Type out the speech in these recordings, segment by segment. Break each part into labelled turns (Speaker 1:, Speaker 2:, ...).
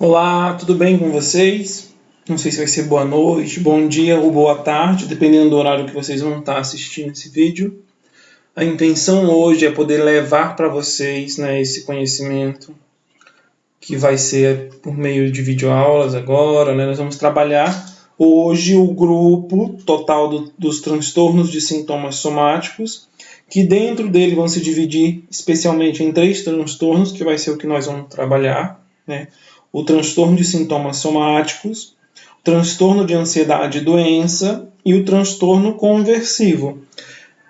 Speaker 1: Olá, tudo bem com vocês? Não sei se vai ser boa noite, bom dia ou boa tarde, dependendo do horário que vocês vão estar assistindo esse vídeo. A intenção hoje é poder levar para vocês, esse conhecimento que vai ser por meio de videoaulas agora. Nós vamos trabalhar hoje o grupo total dos transtornos de sintomas somáticos, que dentro dele vão se dividir especialmente em 3 transtornos, que vai ser o que nós vamos trabalhar, O transtorno de sintomas somáticos, o transtorno de ansiedade e doença e o transtorno conversivo.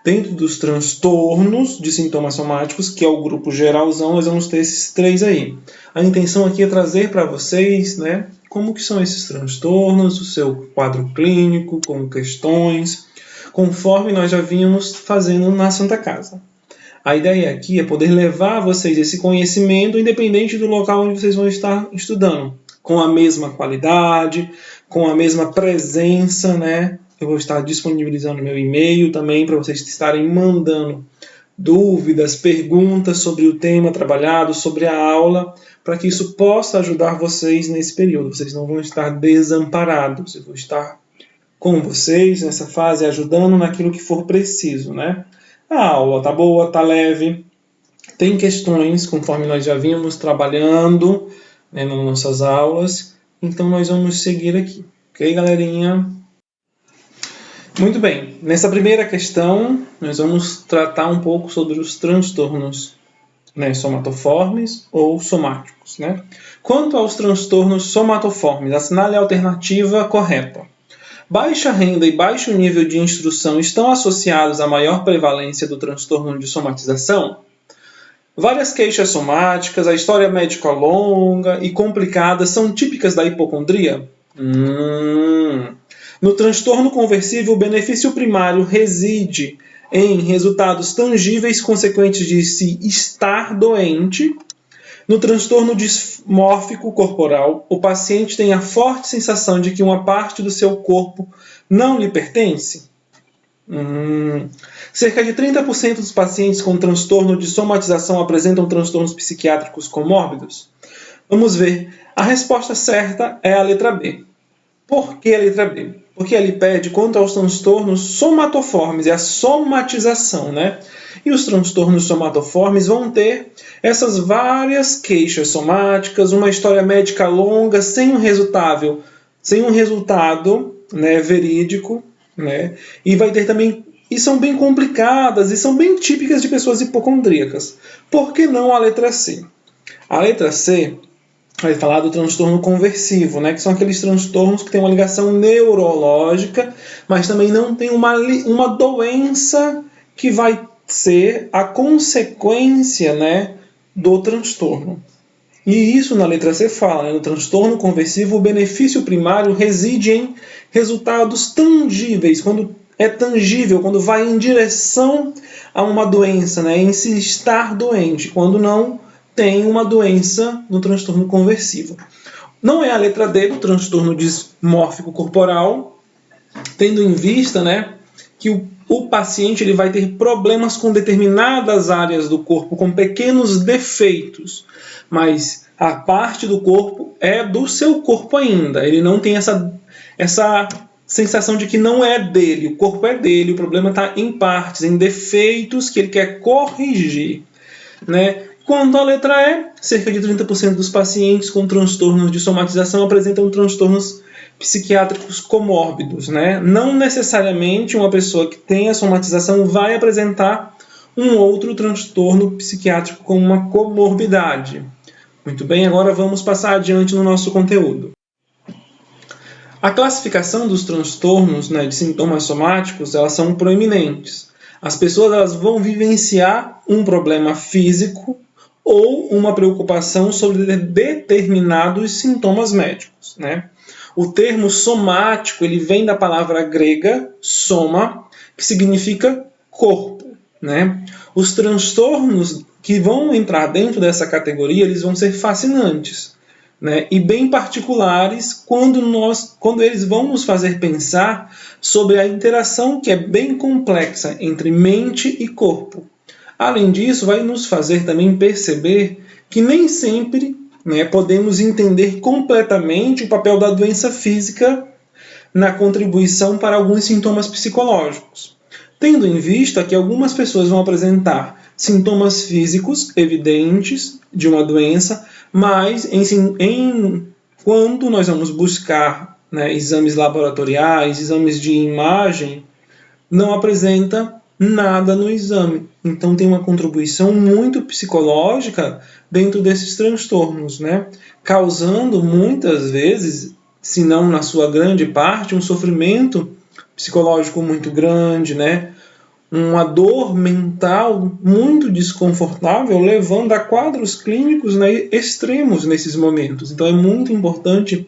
Speaker 1: Dentro dos transtornos de sintomas somáticos, que é o grupo geralzão, nós vamos ter esses 3 aí. A intenção aqui é trazer para vocês, como que são esses transtornos, o seu quadro clínico, com questões, conforme nós já vínhamos fazendo na Santa Casa. A ideia aqui é poder levar a vocês esse conhecimento independente do local onde vocês vão estar estudando, com a mesma qualidade, com a mesma presença, Eu vou estar disponibilizando meu e-mail também para vocês estarem mandando dúvidas, perguntas sobre o tema trabalhado, sobre a aula, para que isso possa ajudar vocês nesse período. Vocês não vão estar desamparados, eu vou estar com vocês nessa fase, ajudando naquilo que for preciso, A aula tá boa, tá leve, tem questões, conforme nós já vimos trabalhando nas nossas aulas, então nós vamos seguir aqui, ok, galerinha? Muito bem, nessa primeira questão, nós vamos tratar um pouco sobre os transtornos somatoformes ou somáticos. Quanto aos transtornos somatoformes, assinale a alternativa correta. Baixa renda e baixo nível de instrução estão associados à maior prevalência do transtorno de somatização? Várias queixas somáticas, a história médica longa e complicada são típicas da hipocondria? No transtorno conversivo, o benefício primário reside em resultados tangíveis consequentes de se estar doente. No transtorno dismórfico corporal, o paciente tem a forte sensação de que uma parte do seu corpo não lhe pertence? Cerca de 30% dos pacientes com transtorno de somatização apresentam transtornos psiquiátricos comórbidos? Vamos ver. A resposta certa é a letra B. Por que a letra B? Porque ele pede quanto aos transtornos somatoformes, é a somatização, E os transtornos somatoformes vão ter essas várias queixas somáticas, uma história médica longa, sem um resultado verídico, E vai ter também, e são bem complicadas, e são bem típicas de pessoas hipocondríacas. Por que não a letra C? A letra C vai falar do transtorno conversivo, que são aqueles transtornos que têm uma ligação neurológica, mas também não tem uma doença que vai ser a consequência, do transtorno. E isso na letra C fala, no transtorno conversivo, o benefício primário reside em resultados tangíveis, quando é tangível, quando vai em direção a uma doença, em se estar doente, quando não tem uma doença no transtorno conversivo. Não é a letra D do transtorno dismórfico corporal, tendo em vista, que o paciente ele vai ter problemas com determinadas áreas do corpo, com pequenos defeitos, mas a parte do corpo é do seu corpo ainda. Ele não tem essa sensação de que não é dele, o corpo é dele, o problema está em partes, em defeitos que ele quer corrigir, Quanto à letra E, cerca de 30% dos pacientes com transtornos de somatização apresentam transtornos psiquiátricos comórbidos, Não necessariamente uma pessoa que tem a somatização vai apresentar um outro transtorno psiquiátrico com uma comorbidade. Muito bem, agora vamos passar adiante no nosso conteúdo. A classificação dos transtornos de sintomas somáticos, elas são proeminentes. As pessoas elas vão vivenciar um problema físico ou uma preocupação sobre determinados sintomas médicos, O termo somático ele vem da palavra grega soma, que significa corpo, Os transtornos que vão entrar dentro dessa categoria, eles vão ser fascinantes, e bem particulares quando eles vão nos fazer pensar sobre a interação que é bem complexa entre mente e corpo. Além disso, vai nos fazer também perceber que nem sempre né, podemos entender completamente o papel da doença física na contribuição para alguns sintomas psicológicos, tendo em vista que algumas pessoas vão apresentar sintomas físicos evidentes de uma doença, mas quando nós vamos buscar, né, exames laboratoriais, exames de imagem, não apresenta nada no exame. Então tem uma contribuição muito psicológica dentro desses transtornos, né? Causando muitas vezes, se não na sua grande parte, um sofrimento psicológico muito grande, né? Uma dor mental muito desconfortável, levando a quadros clínicos, né, extremos nesses momentos. Então é muito importante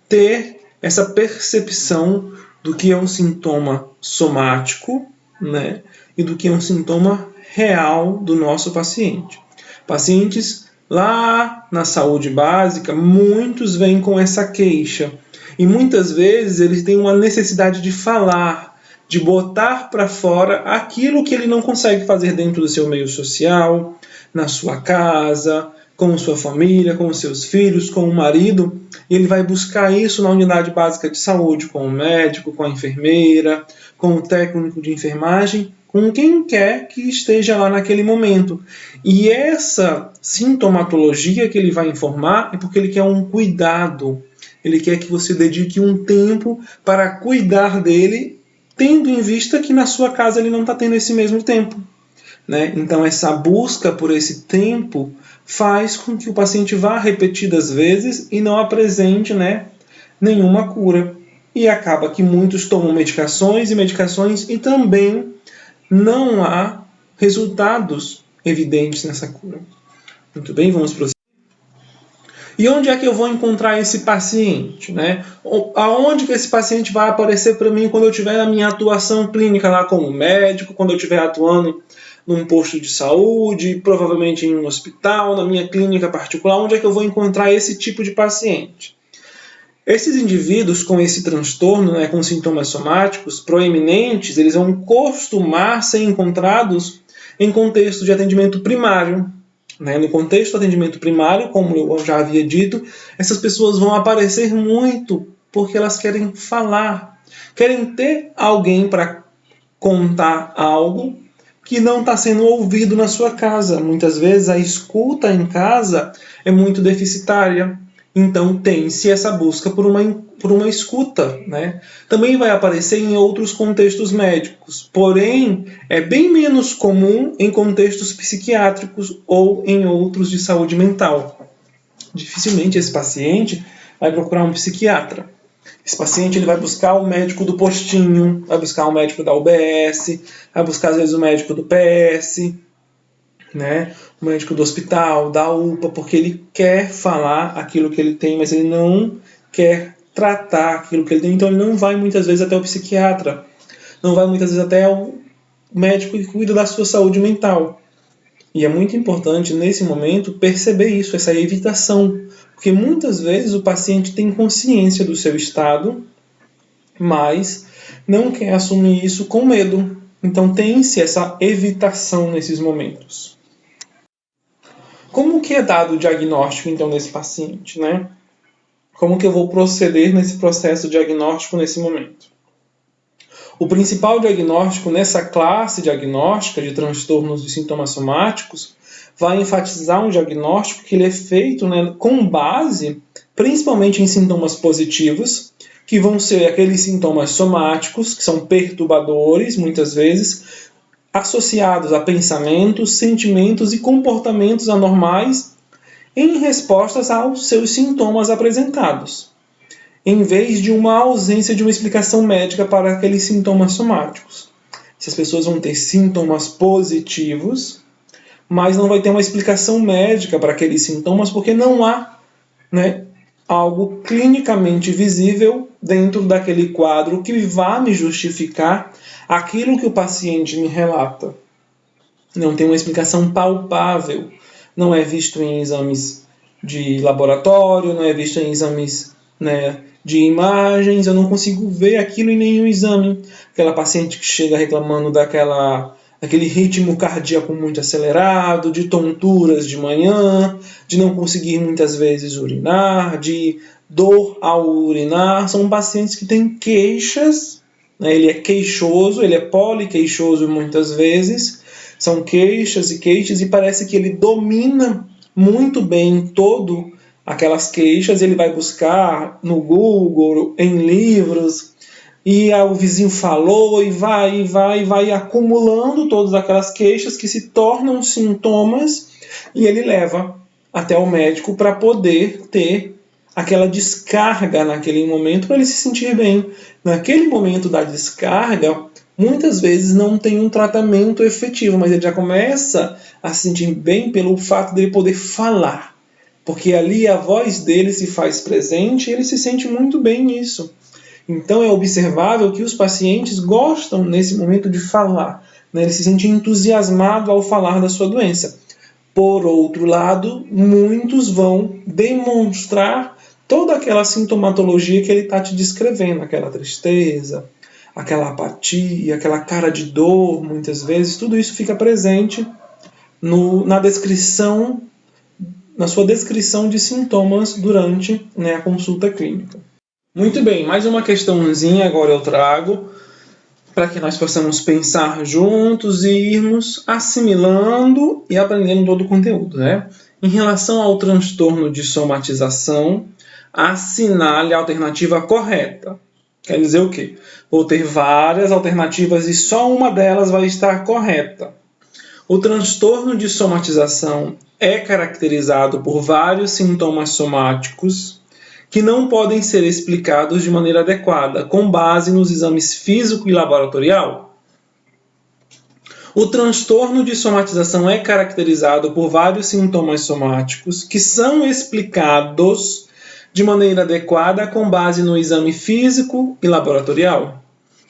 Speaker 1: ter essa percepção do que é um sintoma somático, né, e do que é um sintoma real do nosso paciente. Pacientes lá na saúde básica, muitos vêm com essa queixa. E muitas vezes eles têm uma necessidade de falar, de botar para fora aquilo que ele não consegue fazer dentro do seu meio social, na sua casa, com sua família, com seus filhos, com o marido. E ele vai buscar isso na unidade básica de saúde, com o médico, com a enfermeira, com o técnico de enfermagem, com quem quer que esteja lá naquele momento. E essa sintomatologia que ele vai informar é porque ele quer um cuidado. Ele quer que você dedique um tempo para cuidar dele, tendo em vista que na sua casa ele não está tendo esse mesmo tempo, né? Então essa busca por esse tempo faz com que o paciente vá repetidas vezes e não apresente, né, nenhuma cura. E acaba que muitos tomam medicações e também não há resultados evidentes nessa cura. Muito bem, vamos prosseguir. E onde é que eu vou encontrar esse paciente, né? Aonde que esse paciente vai aparecer para mim quando eu estiver na minha atuação clínica lá como médico, quando eu estiver atuando num posto de saúde, provavelmente em um hospital, na minha clínica particular, onde é que eu vou encontrar esse tipo de paciente? Esses indivíduos com esse transtorno, né, com sintomas somáticos proeminentes, eles vão costumar ser encontrados em contexto de atendimento primário. No contexto do atendimento primário, como eu já havia dito, essas pessoas vão aparecer muito porque elas querem falar, querem ter alguém para contar algo que não está sendo ouvido na sua casa. Muitas vezes a escuta em casa é muito deficitária, então tem-se essa busca por uma escuta, né? Também vai aparecer em outros contextos médicos, porém é bem menos comum em contextos psiquiátricos ou em outros de saúde mental. Dificilmente esse paciente vai procurar um psiquiatra. Esse paciente ele vai buscar o médico do postinho, vai buscar o médico da UBS, vai buscar às vezes o médico do PS, né? O médico do hospital, da UPA, porque ele quer falar aquilo que ele tem, mas ele não quer tratar aquilo que ele tem, então ele não vai muitas vezes até o psiquiatra, não vai muitas vezes até o médico que cuida da sua saúde mental. E é muito importante nesse momento perceber isso, essa evitação, porque muitas vezes o paciente tem consciência do seu estado, mas não quer assumir isso com medo. Então tem-se essa evitação nesses momentos. Como que é dado o diagnóstico, então, desse paciente, né? Como que eu vou proceder nesse processo diagnóstico nesse momento? O principal diagnóstico nessa classe diagnóstica de transtornos e sintomas somáticos vai enfatizar um diagnóstico que ele é feito, né, com base principalmente em sintomas positivos, que vão ser aqueles sintomas somáticos, que são perturbadores, muitas vezes, associados a pensamentos, sentimentos e comportamentos anormais em respostas aos seus sintomas apresentados, em vez de uma ausência de uma explicação médica para aqueles sintomas somáticos. Essas pessoas vão ter sintomas positivos, mas não vai ter uma explicação médica para aqueles sintomas, porque não há, né, algo clinicamente visível dentro daquele quadro que vá me justificar aquilo que o paciente me relata. Não tem uma explicação palpável. Não é visto em exames de laboratório, não é visto em exames, né, de imagens. Eu não consigo ver aquilo em nenhum exame. Aquela paciente que chega reclamando daquela aquele ritmo cardíaco muito acelerado, de tonturas de manhã, de não conseguir muitas vezes urinar, de dor ao urinar. São pacientes que têm queixas, né? Ele é queixoso, ele é poliqueixoso muitas vezes, são queixas, e parece que ele domina muito bem todo aquelas queixas, ele vai buscar no Google, em livros, e o vizinho falou, e vai acumulando todas aquelas queixas que se tornam sintomas, e ele leva até o médico para poder ter aquela descarga naquele momento, para ele se sentir bem. Naquele momento da descarga, muitas vezes não tem um tratamento efetivo, mas ele já começa a se sentir bem pelo fato dele poder falar, porque ali a voz dele se faz presente e ele se sente muito bem nisso. Então é observável que os pacientes gostam nesse momento de falar, né? Ele se sente entusiasmado ao falar da sua doença. Por outro lado, muitos vão demonstrar toda aquela sintomatologia que ele está te descrevendo, aquela tristeza, aquela apatia, aquela cara de dor, muitas vezes, tudo isso fica presente na descrição, na sua descrição de sintomas durante, né, a consulta clínica. Muito bem, mais uma questãozinha agora eu trago para que nós possamos pensar juntos e irmos assimilando e aprendendo todo o conteúdo, né? Em relação ao transtorno de somatização, assinale a alternativa correta. Quer dizer o quê? Vou ter várias alternativas e só uma delas vai estar correta. O transtorno de somatização é caracterizado por vários sintomas somáticos que não podem ser explicados de maneira adequada, com base nos exames físico e laboratorial. O transtorno de somatização é caracterizado por vários sintomas somáticos que são explicados de maneira adequada com base no exame físico e laboratorial.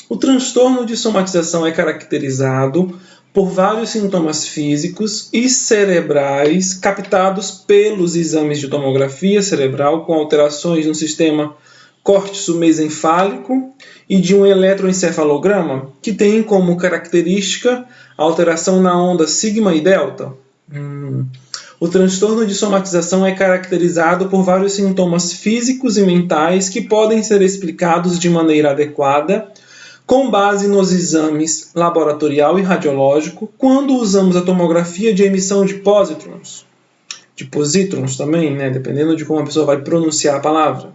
Speaker 1: O transtorno de somatização é caracterizado por vários sintomas físicos e cerebrais captados pelos exames de tomografia cerebral com alterações no sistema córtico-mesencefálico e de um eletroencefalograma que tem como característica a alteração na onda sigma e delta. O transtorno de somatização é caracterizado por vários sintomas físicos e mentais que podem ser explicados de maneira adequada com base nos exames laboratorial e radiológico, quando usamos a tomografia de emissão de pósitrons, de positrons também, né, dependendo de como a pessoa vai pronunciar a palavra.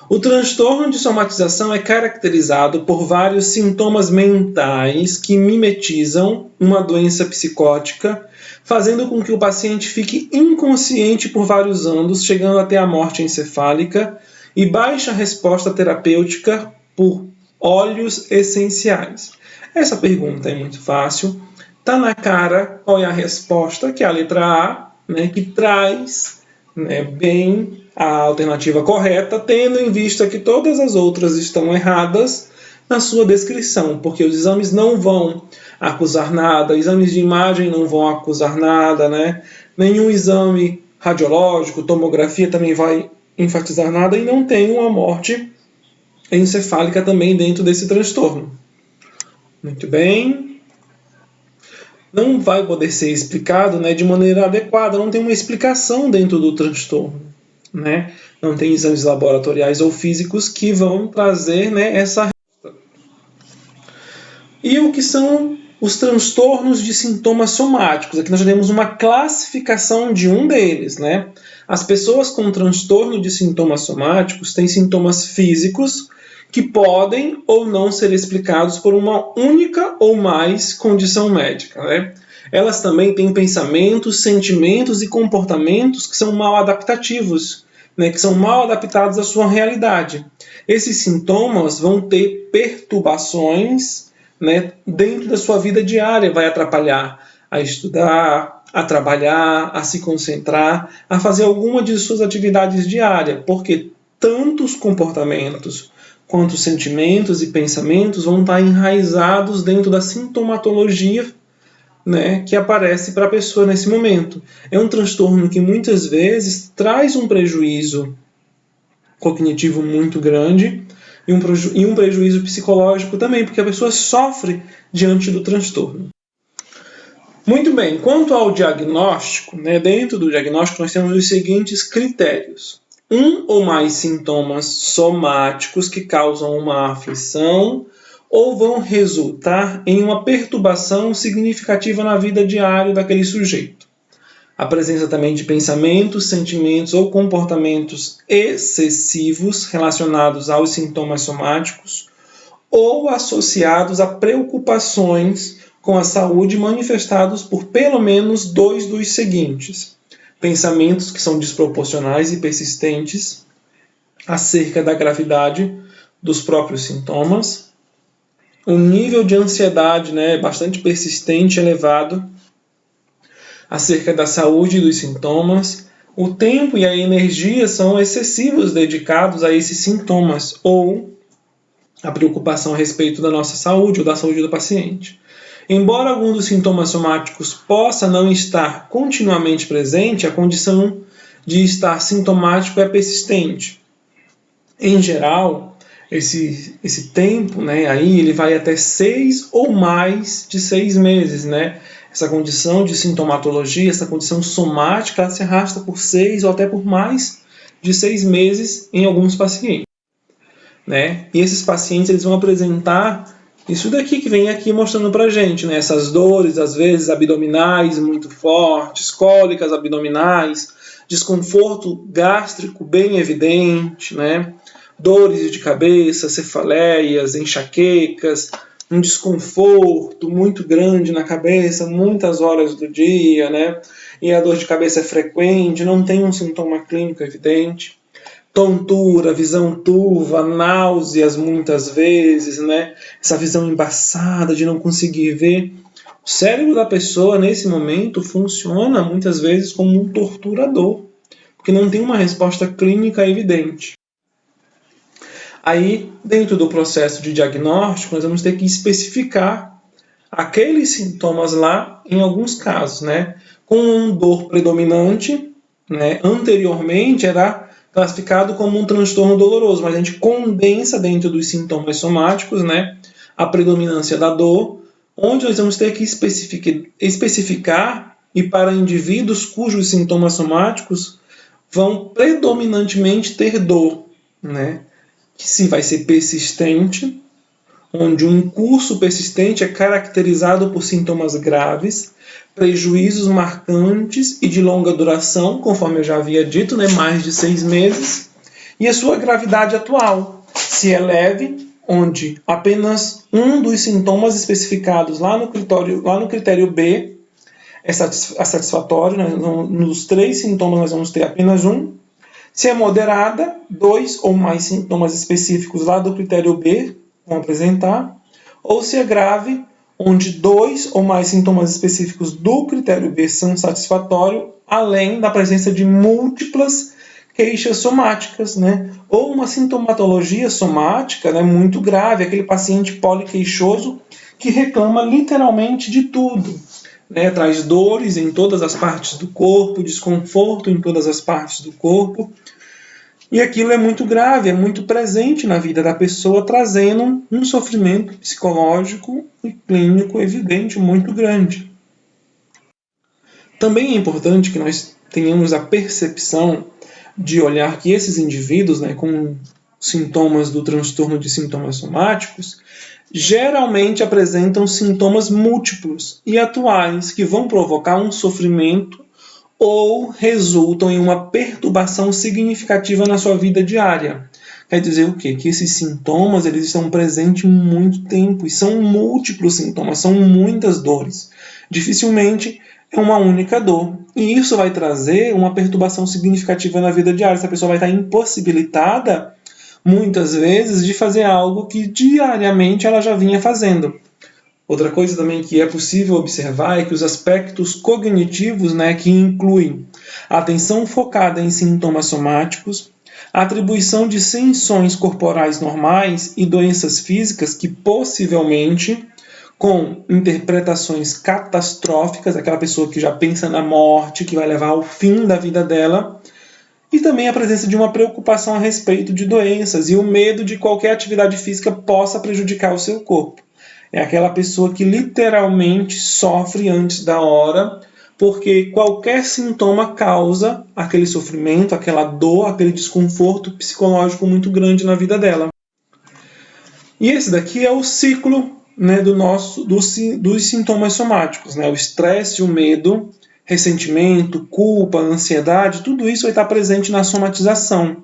Speaker 1: O transtorno de somatização é caracterizado por vários sintomas mentais que mimetizam uma doença psicótica, fazendo com que o paciente fique inconsciente por vários anos, chegando até a morte encefálica, e baixa resposta terapêutica por óleos essenciais. Essa pergunta é muito fácil. Está na cara qual é a resposta, que é a letra A, né, que traz, né, bem a alternativa correta, tendo em vista que todas as outras estão erradas na sua descrição, porque os exames não vão acusar nada, exames de imagem não vão acusar nada, né? Nenhum exame radiológico, tomografia também vai enfatizar nada, e não tem uma morte encefálica também dentro desse transtorno. Muito bem. Não vai poder ser explicado, né, de maneira adequada, não tem uma explicação dentro do transtorno, né? Não tem exames laboratoriais ou físicos que vão trazer, né, essa resposta. E o que são os transtornos de sintomas somáticos? Aqui nós já temos uma classificação de um deles, né? As pessoas com transtorno de sintomas somáticos têm sintomas físicos que podem ou não ser explicados por uma única ou mais condição médica, né? Elas também têm pensamentos, sentimentos e comportamentos que são mal adaptativos, né? Que são mal adaptados à sua realidade. Esses sintomas vão ter perturbações, né, dentro da sua vida diária, vai atrapalhar a estudar, a trabalhar, a se concentrar, a fazer alguma de suas atividades diárias, porque tantos comportamentos quanto sentimentos e pensamentos vão estar enraizados dentro da sintomatologia, né, que aparece para a pessoa nesse momento. É um transtorno que muitas vezes traz um prejuízo cognitivo muito grande e um prejuízo psicológico também, porque a pessoa sofre diante do transtorno. Muito bem, quanto ao diagnóstico, né, dentro do diagnóstico nós temos os seguintes critérios. Um ou mais sintomas somáticos que causam uma aflição ou vão resultar em uma perturbação significativa na vida diária daquele sujeito. A presença também de pensamentos, sentimentos ou comportamentos excessivos relacionados aos sintomas somáticos ou associados a preocupações com a saúde manifestados por pelo menos 2 dos seguintes: pensamentos que são desproporcionais e persistentes acerca da gravidade dos próprios sintomas, um nível de ansiedade, bastante persistente, elevado, acerca da saúde dos sintomas, o tempo e a energia são excessivos dedicados a esses sintomas, ou a preocupação a respeito da nossa saúde ou da saúde do paciente. Embora algum dos sintomas somáticos possa não estar continuamente presente, a condição de estar sintomático é persistente. Em geral, esse tempo, aí ele vai até 6 ou mais de 6 meses, Essa condição de sintomatologia, essa condição somática, ela se arrasta por 6 ou até por mais de 6 meses em alguns pacientes. E esses pacientes eles vão apresentar isso daqui que vem aqui mostrando pra gente, essas dores, às vezes abdominais muito fortes, cólicas abdominais, desconforto gástrico bem evidente, dores de cabeça, cefaleias, enxaquecas, um desconforto muito grande na cabeça, muitas horas do dia, e a dor de cabeça é frequente, não tem um sintoma clínico evidente. Tontura, visão turva, náuseas muitas vezes, Essa visão embaçada de não conseguir ver. O cérebro da pessoa, nesse momento, funciona muitas vezes como um torturador, porque não tem uma resposta clínica evidente. Aí, dentro do processo de diagnóstico, nós vamos ter que especificar aqueles sintomas lá, em alguns casos, com dor predominante, anteriormente era classificado como um transtorno doloroso, mas a gente condensa dentro dos sintomas somáticos, a predominância da dor, onde nós vamos ter que especificar e para indivíduos cujos sintomas somáticos vão predominantemente ter dor, que se vai ser persistente, onde um curso persistente é caracterizado por sintomas graves, prejuízos marcantes e de longa duração, conforme eu já havia dito, mais de 6 meses, e a sua gravidade atual, se é leve, onde apenas um dos sintomas especificados lá no critério B é satisfatório, nos 3 sintomas nós vamos ter apenas um. Se é moderada, 2 ou mais sintomas específicos lá do critério B vão apresentar, ou se é grave, onde 2 ou mais sintomas específicos do critério B são satisfatórios, além da presença de múltiplas queixas somáticas, ou uma sintomatologia somática muito grave, aquele paciente poliqueixoso que reclama literalmente de tudo. Traz dores em todas as partes do corpo, desconforto em todas as partes do corpo, e aquilo é muito grave, é muito presente na vida da pessoa, trazendo um sofrimento psicológico e clínico evidente muito grande. Também é importante que nós tenhamos a percepção de olhar que esses indivíduos, com sintomas do transtorno de sintomas somáticos, geralmente apresentam sintomas múltiplos e atuais que vão provocar um sofrimento ou resultam em uma perturbação significativa na sua vida diária. Quer dizer o quê? Que esses sintomas eles estão presentes muito tempo e são múltiplos sintomas, são muitas dores. Dificilmente é uma única dor. E isso vai trazer uma perturbação significativa na vida diária. Essa pessoa vai estar impossibilitada, muitas vezes, de fazer algo que diariamente ela já vinha fazendo. Outra coisa também que é possível observar é que os aspectos cognitivos, que incluem a atenção focada em sintomas somáticos, a atribuição de sensações corporais normais e doenças físicas que possivelmente, com interpretações catastróficas, aquela pessoa que já pensa na morte, que vai levar ao fim da vida dela, e também a presença de uma preocupação a respeito de doenças e o medo de qualquer atividade física possa prejudicar o seu corpo. É aquela pessoa que literalmente sofre antes da hora, porque qualquer sintoma causa aquele sofrimento, aquela dor, aquele desconforto psicológico muito grande na vida dela. E esse daqui é o ciclo, né, dos sintomas somáticos, né? O estresse, o medo, ressentimento, culpa, ansiedade, tudo isso vai estar presente na somatização.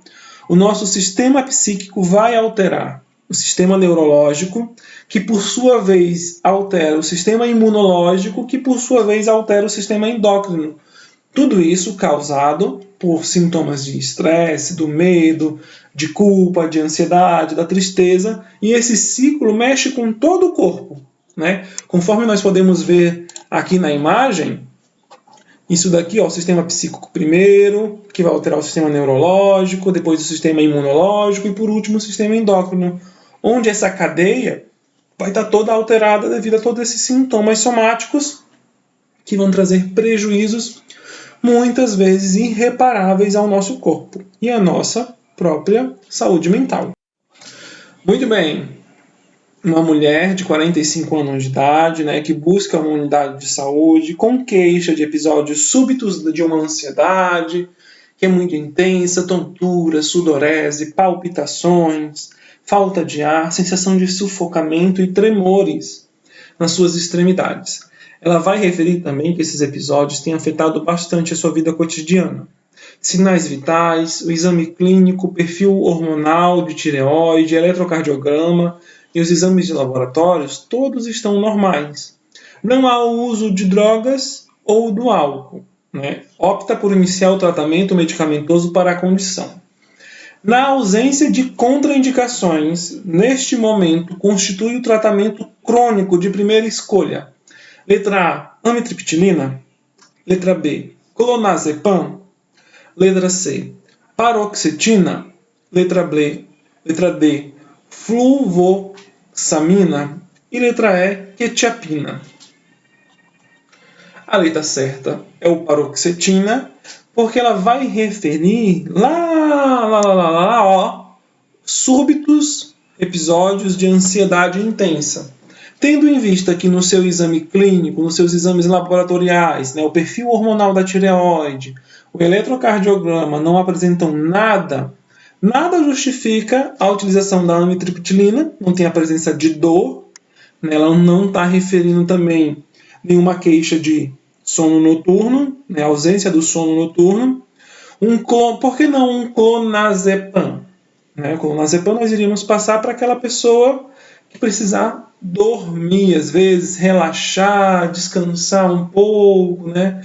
Speaker 1: O nosso sistema psíquico vai alterar o sistema neurológico, que por sua vez altera o sistema imunológico, que por sua vez altera o sistema endócrino. Tudo isso causado por sintomas de estresse, do medo, de culpa, de ansiedade, da tristeza, e esse ciclo mexe com todo o corpo, né? Conforme nós podemos ver aqui na imagem, isso daqui, ó, o sistema psíquico primeiro, que vai alterar o sistema neurológico, depois o sistema imunológico e por último o sistema endócrino, onde essa cadeia vai estar toda alterada devido a todos esses sintomas somáticos que vão trazer prejuízos muitas vezes irreparáveis ao nosso corpo e à nossa própria saúde mental. Muito bem, uma mulher de 45 anos de idade, né, que busca uma unidade de saúde com queixa de episódios súbitos de uma ansiedade que é muito intensa, tontura, sudorese, palpitações, falta de ar, sensação de sufocamento e tremores nas suas extremidades. Ela vai referir também que esses episódios têm afetado bastante a sua vida cotidiana. Sinais vitais, o exame clínico, o perfil hormonal de tireoide, eletrocardiograma e os exames de laboratórios, todos estão normais. Não há o uso de drogas ou do álcool, né? Opta por iniciar o tratamento medicamentoso para a condição. Na ausência de contraindicações, neste momento, constitui o tratamento crônico de primeira escolha. Letra A, amitriptilina. Letra B, clonazepam. Letra C, paroxetina. Letra D, fluvoxamina. E letra E, quetiapina. A letra certa é o paroxetina, porque ela vai referir súbitos episódios de ansiedade intensa. Tendo em vista que no seu exame clínico, nos seus exames laboratoriais, né, o perfil hormonal da tireoide, o eletrocardiograma não apresentam nada justifica a utilização da amitriptilina, não tem a presença de dor, né, ela não está referindo também nenhuma queixa de sono noturno, né, ausência do sono noturno. Por que não um clonazepam? Né, clonazepam nós iríamos passar para aquela pessoa que precisar dormir, às vezes, relaxar, descansar um pouco, né?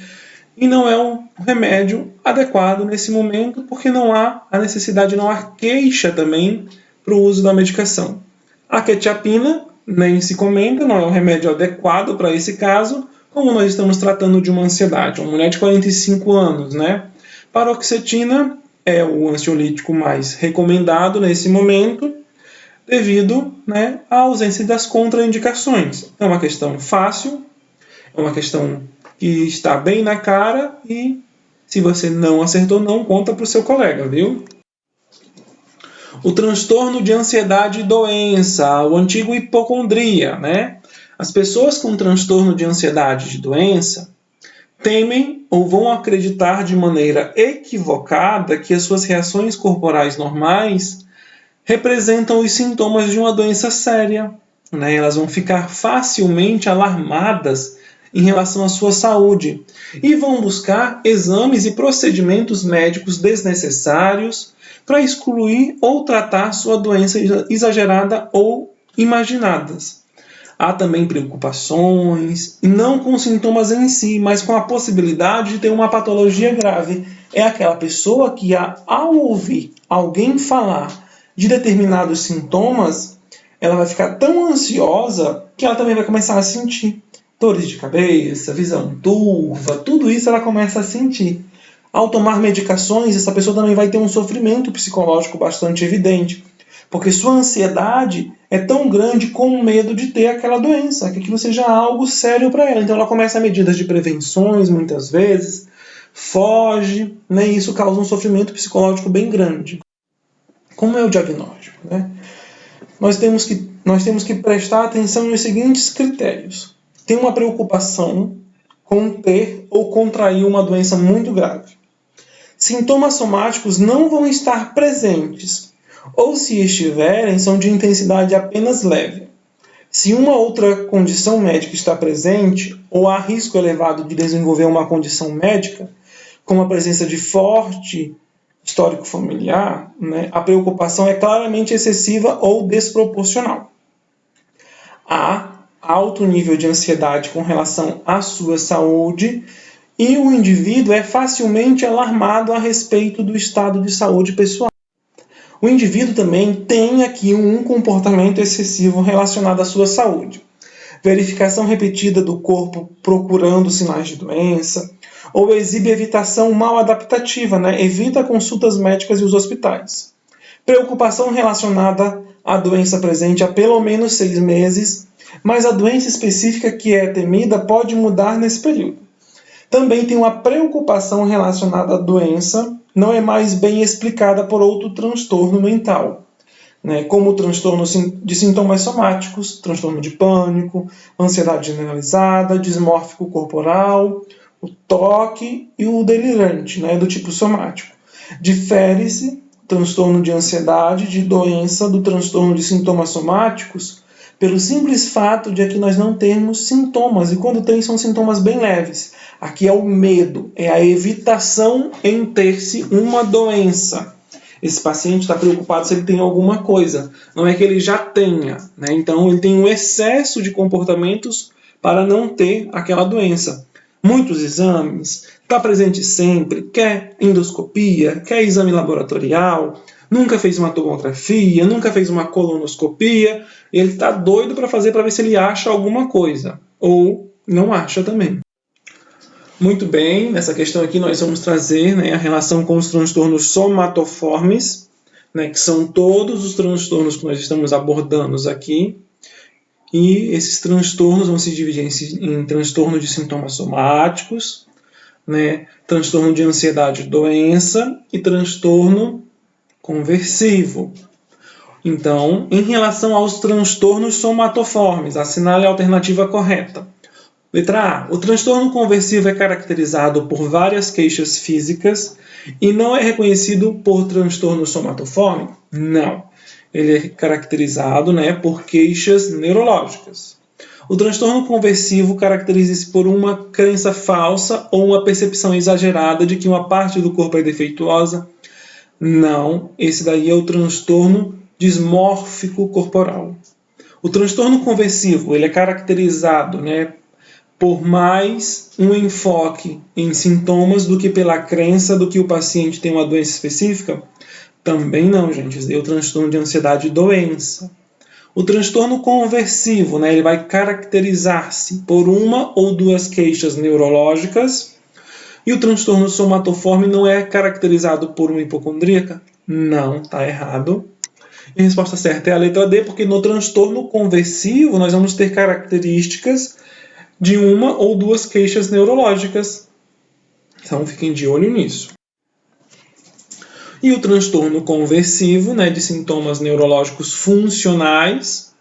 Speaker 1: E não é um remédio adequado nesse momento, porque não há a necessidade, não há queixa também para o uso da medicação. A quetiapina nem se comenta, não é um remédio adequado para esse caso, como nós estamos tratando de uma ansiedade. Uma mulher de 45 anos, né? Paroxetina é o ansiolítico mais recomendado nesse momento, devido, né, à ausência das contraindicações. É uma questão fácil, é uma questão que está bem na cara e se você não acertou, não conta para o seu colega, viu? O transtorno de ansiedade e doença, o antigo hipocondria, né? As pessoas com transtorno de ansiedade e de doença temem ou vão acreditar de maneira equivocada que as suas reações corporais normais representam os sintomas de uma doença séria, né? Elas vão ficar facilmente alarmadas em relação à sua saúde e vão buscar exames e procedimentos médicos desnecessários para excluir ou tratar sua doença exagerada ou imaginadas. Há também preocupações, não com sintomas em si, mas com a possibilidade de ter uma patologia grave. É aquela pessoa que, ao ouvir alguém falar de determinados sintomas, ela vai ficar tão ansiosa que ela também vai começar a sentir dores de cabeça, visão turva, tudo isso ela começa a sentir. Ao tomar medicações, essa pessoa também vai ter um sofrimento psicológico bastante evidente, porque sua ansiedade é tão grande como o medo de ter aquela doença, que aquilo seja algo sério para ela. Então ela começa medidas de prevenções, muitas vezes, foge, né, e isso causa um sofrimento psicológico bem grande. Como é o diagnóstico, né? nós temos que prestar atenção nos seguintes critérios. Tem uma preocupação com ter ou contrair uma doença muito grave. Sintomas somáticos não vão estar presentes, ou se estiverem, são de intensidade apenas leve. Se uma outra condição médica está presente, ou há risco elevado de desenvolver uma condição médica, como a presença de forte histórico familiar, né, a preocupação é claramente excessiva ou desproporcional. Há alto nível de ansiedade com relação à sua saúde e o indivíduo é facilmente alarmado a respeito do estado de saúde pessoal. O indivíduo também tem aqui um comportamento excessivo relacionado à sua saúde. Verificação repetida do corpo procurando sinais de doença, ou exibe evitação mal adaptativa, né? Evita consultas médicas e os hospitais. Preocupação relacionada à doença presente há pelo menos 6 meses, mas a doença específica que é temida pode mudar nesse período. Também tem uma preocupação relacionada à doença, não é mais bem explicada por outro transtorno mental, né, como o transtorno de sintomas somáticos, transtorno de pânico, ansiedade generalizada, dismórfico corporal, o toque e o delirante, né, do tipo somático. Difere-se transtorno de ansiedade de doença do transtorno de sintomas somáticos pelo simples fato de aqui nós não termos sintomas, e quando tem são sintomas bem leves. Aqui é o medo, é a evitação em ter-se uma doença. Esse paciente está preocupado se ele tem alguma coisa, não é que ele já tenha, né? Então ele tem um excesso de comportamentos para não ter aquela doença. Muitos exames, está presente sempre, quer endoscopia, quer exame laboratorial, nunca fez uma tomografia, nunca fez uma colonoscopia, ele está doido para fazer para ver se ele acha alguma coisa, ou não acha também. Muito bem, nessa questão aqui nós vamos trazer, né, a relação com os transtornos somatoformes, né, que são todos os transtornos que nós estamos abordando aqui, e esses transtornos vão se dividir em transtorno de sintomas somáticos, né, transtorno de ansiedade e doença e transtorno conversivo. Então, em relação aos transtornos somatoformes, assinale a alternativa correta. Letra A. O transtorno conversivo é caracterizado por várias queixas físicas e não é reconhecido por transtorno somatoforme? Não. Ele é caracterizado, né, por queixas neurológicas. O transtorno conversivo caracteriza-se por uma crença falsa ou uma percepção exagerada de que uma parte do corpo é defeituosa? Não. Esse daí é o transtorno dismórfico corporal. O transtorno conversivo ele é caracterizado, né, por mais um enfoque em sintomas do que pela crença do que o paciente tem uma doença específica? Também não, gente. Esse é o transtorno de ansiedade e doença. O transtorno conversivo, né, ele vai caracterizar-se por uma ou duas queixas neurológicas. E o transtorno somatoforme não é caracterizado por uma hipocondríaca? Não, está errado. E a resposta certa é a letra D, porque no transtorno conversivo nós vamos ter características de uma ou duas queixas neurológicas. Então fiquem de olho nisso. E o transtorno conversivo, né, de sintomas neurológicos funcionais,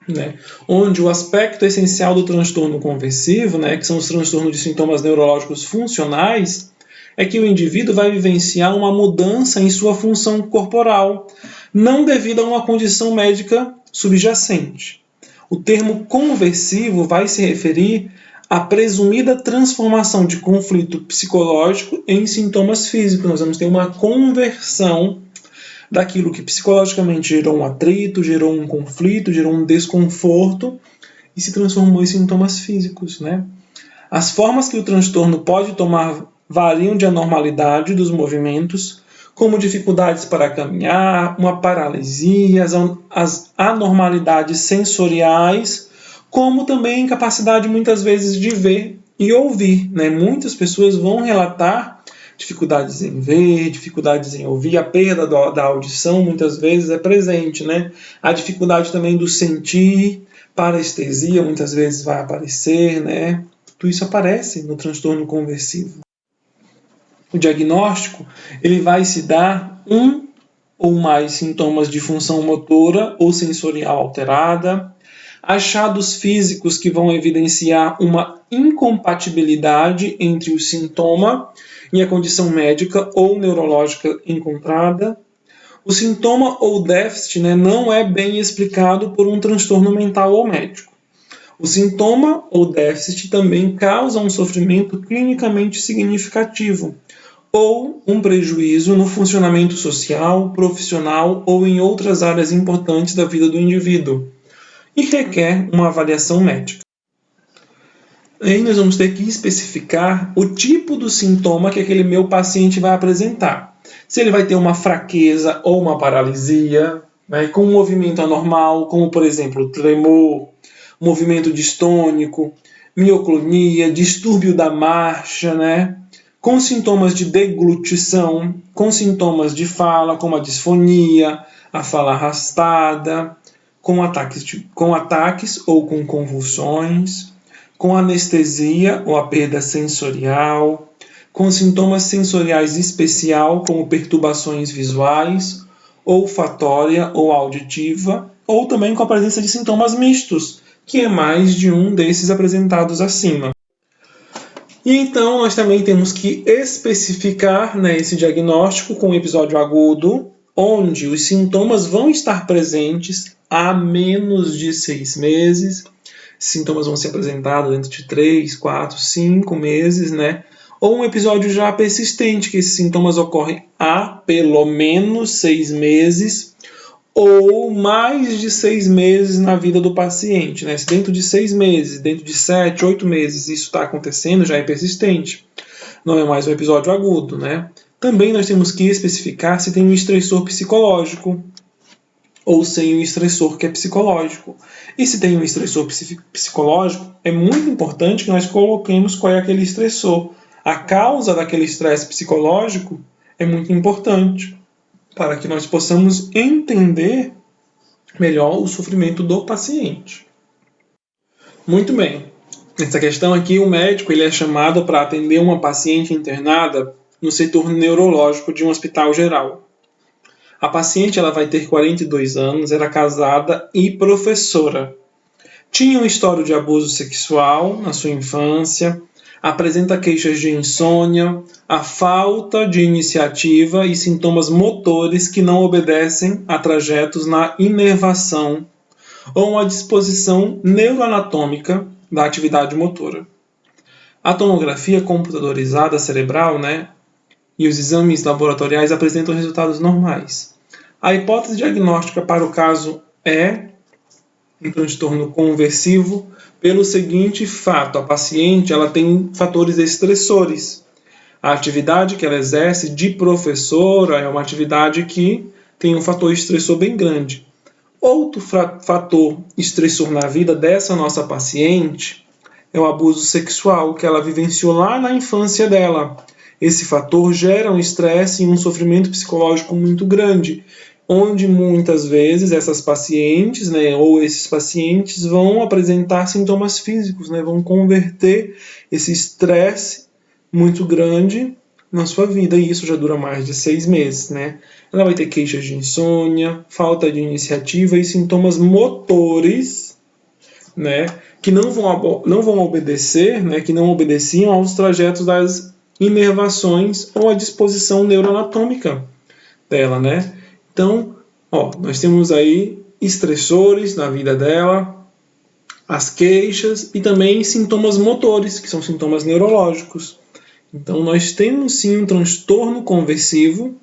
Speaker 1: né, onde o aspecto essencial do transtorno conversivo, né, que são os transtornos de sintomas neurológicos funcionais, é que o indivíduo vai vivenciar uma mudança em sua função corporal, não devido a uma condição médica subjacente. O termo conversivo vai se referir à presumida transformação de conflito psicológico em sintomas físicos. Nós vamos ter uma conversão daquilo que psicologicamente gerou um atrito, gerou um conflito, gerou um desconforto e se transformou em sintomas físicos, né? As formas que o transtorno pode tomar variam de anormalidade dos movimentos, como dificuldades para caminhar, uma paralisia, as anormalidades sensoriais, como também incapacidade muitas vezes de ver e ouvir, né? Muitas pessoas vão relatar dificuldades em ver, dificuldades em ouvir, a perda da audição muitas vezes é presente, né? A dificuldade também do sentir, parestesia muitas vezes vai aparecer, né? Tudo isso aparece no transtorno conversivo. O diagnóstico ele vai se dar 1 ou mais sintomas de função motora ou sensorial alterada, achados físicos que vão evidenciar uma incompatibilidade entre o sintoma e a condição médica ou neurológica encontrada. O sintoma ou déficit não é bem explicado por um transtorno mental ou médico. O sintoma ou déficit também causa um sofrimento clinicamente significativo ou um prejuízo no funcionamento social, profissional ou em outras áreas importantes da vida do indivíduo e requer uma avaliação médica. Aí nós vamos ter que especificar o tipo do sintoma que aquele meu paciente vai apresentar. Se ele vai ter uma fraqueza ou uma paralisia, com um movimento anormal, como por exemplo tremor, movimento distônico, mioclonia, distúrbio da marcha, com sintomas de deglutição, com sintomas de fala, como a disfonia, a fala arrastada, com ataques ou com convulsões, com anestesia ou a perda sensorial, com sintomas sensoriais especial, como perturbações visuais, olfatória ou auditiva, ou também com a presença de sintomas mistos, que é mais de um desses apresentados acima. E então nós também temos que especificar esse diagnóstico com um episódio agudo, onde os sintomas vão estar presentes há menos de 6 meses. Sintomas vão ser apresentados dentro de 3, 4, 5 meses, ou um episódio já persistente, que esses sintomas ocorrem há pelo menos 6 meses, ou mais de 6 meses na vida do paciente. Se dentro de 6 meses, dentro de 7, 8 meses isso está acontecendo, já é persistente. Não é mais um episódio agudo. Também nós temos que especificar se tem um estressor psicológico ou sem um estressor que é psicológico. E se tem um estressor psicológico, é muito importante que nós coloquemos qual é aquele estressor. A causa daquele estresse psicológico é muito importante, para que nós possamos entender melhor o sofrimento do paciente. Muito bem. Nessa questão aqui, o médico ele é chamado para atender uma paciente internada no setor neurológico de um hospital geral. A paciente ela vai ter 42 anos, era casada e professora. Tinha um histórico de abuso sexual na sua infância, apresenta queixas de insônia, a falta de iniciativa e sintomas motores que não obedecem a trajetos na inervação ou a disposição neuroanatômica da atividade motora. A tomografia computadorizada cerebral, e os exames laboratoriais apresentam resultados normais. A hipótese diagnóstica para o caso é um transtorno conversivo pelo seguinte fato: a paciente ela tem fatores estressores. A atividade que ela exerce de professora é uma atividade que tem um fator estressor bem grande. Outro fator estressor na vida dessa nossa paciente é o abuso sexual que ela vivenciou lá na infância dela. Esse fator gera um estresse e um sofrimento psicológico muito grande, onde muitas vezes essas pacientes, ou esses pacientes vão apresentar sintomas físicos, vão converter esse estresse muito grande na sua vida, e isso já dura mais de 6 meses. Ela vai ter queixas de insônia, falta de iniciativa e sintomas motores, que não vão obedecer, que não obedeciam aos trajetos das inervações ou a disposição neuroanatômica dela, Então, nós temos aí estressores na vida dela, as queixas e também sintomas motores, que são sintomas neurológicos. Então, nós temos sim um transtorno conversivo,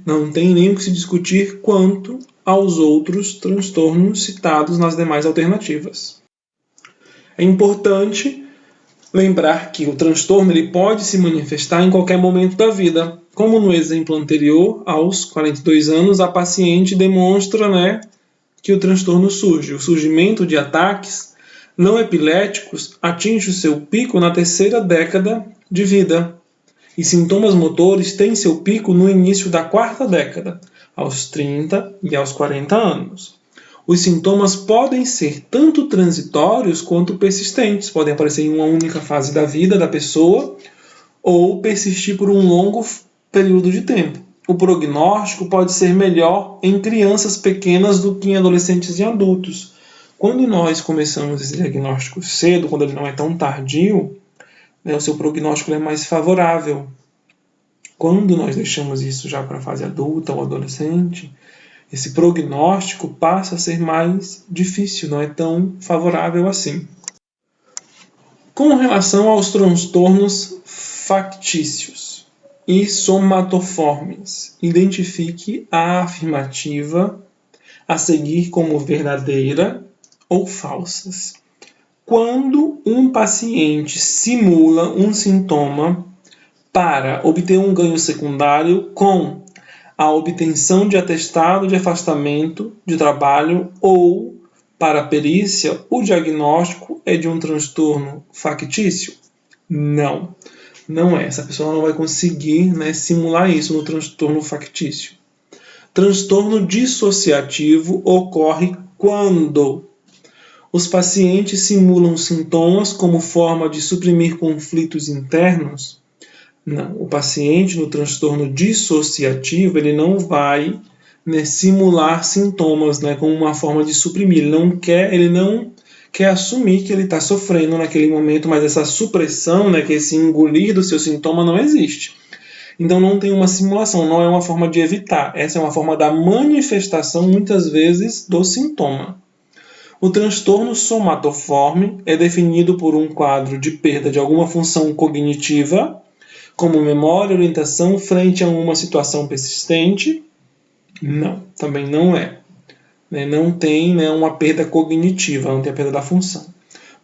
Speaker 1: Não tem nem o que se discutir quanto aos outros transtornos citados nas demais alternativas. É importante lembrar que o transtorno ele pode se manifestar em qualquer momento da vida. Como no exemplo anterior, aos 42 anos, a paciente demonstra que o transtorno surge. O surgimento de ataques não epiléticos atinge o seu pico na 3ª década de vida. E sintomas motores têm seu pico no início da 4ª década, aos 30 e aos 40 anos. Os sintomas podem ser tanto transitórios quanto persistentes, podem aparecer em uma única fase da vida da pessoa ou persistir por um longo período de tempo. o prognóstico pode ser melhor em crianças pequenas do que em adolescentes e adultos. Quando nós começamos esse diagnóstico cedo, quando ele não é tão tardio, o seu prognóstico é mais favorável. Quando nós deixamos isso já para a fase adulta ou adolescente, esse prognóstico passa a ser mais difícil, não é tão favorável assim. Com relação aos transtornos factícios e somatoformes, identifique a afirmativa a seguir como verdadeira ou falsas. Quando um paciente simula um sintoma para obter um ganho secundário com a obtenção de atestado de afastamento de trabalho ou para a perícia, o diagnóstico é de um transtorno factício? Não, não é. Essa pessoa não vai conseguir, simular isso no transtorno factício. Transtorno dissociativo ocorre quando os pacientes simulam sintomas como forma de suprimir conflitos internos. Não, o paciente no transtorno dissociativo ele não vai simular sintomas como uma forma de suprimir. Ele não quer assumir que ele está sofrendo naquele momento, mas essa supressão, que esse engolir do seu sintoma não existe. Então não tem uma simulação, não é uma forma de evitar. Essa é uma forma da manifestação, muitas vezes, do sintoma. O transtorno somatoforme é definido por um quadro de perda de alguma função cognitiva, como memória e orientação frente a uma situação persistente. Não, também não é. Não tem uma perda cognitiva, não tem a perda da função.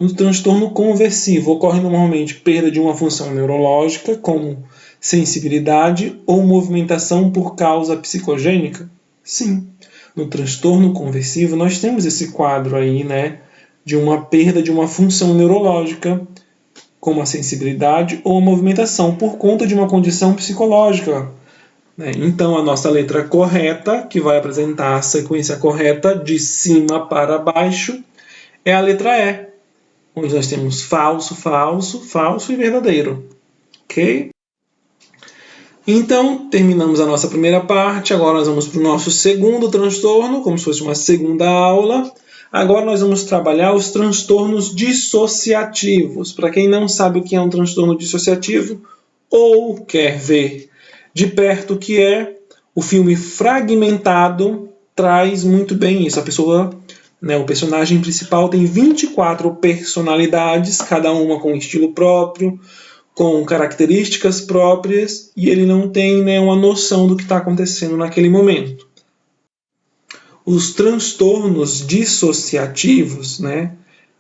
Speaker 1: No transtorno conversivo ocorre normalmente perda de uma função neurológica, como sensibilidade ou movimentação por causa psicogênica? Sim. No transtorno conversivo nós temos esse quadro aí, de uma perda de uma função neurológica, como a sensibilidade ou a movimentação, por conta de uma condição psicológica. Então, a nossa letra correta, que vai apresentar a sequência correta de cima para baixo, é a letra E, onde nós temos falso, falso, falso e verdadeiro. Ok? Então, terminamos a nossa primeira parte. Agora nós vamos para o nosso segundo transtorno, como se fosse uma segunda aula. Agora nós vamos trabalhar os transtornos dissociativos. Para quem não sabe o que é um transtorno dissociativo ou quer ver de perto o que é, o filme Fragmentado traz muito bem isso. A pessoa, o personagem principal tem 24 personalidades, cada uma com estilo próprio, com características próprias, e ele não tem uma noção do que está acontecendo naquele momento. Os transtornos dissociativos,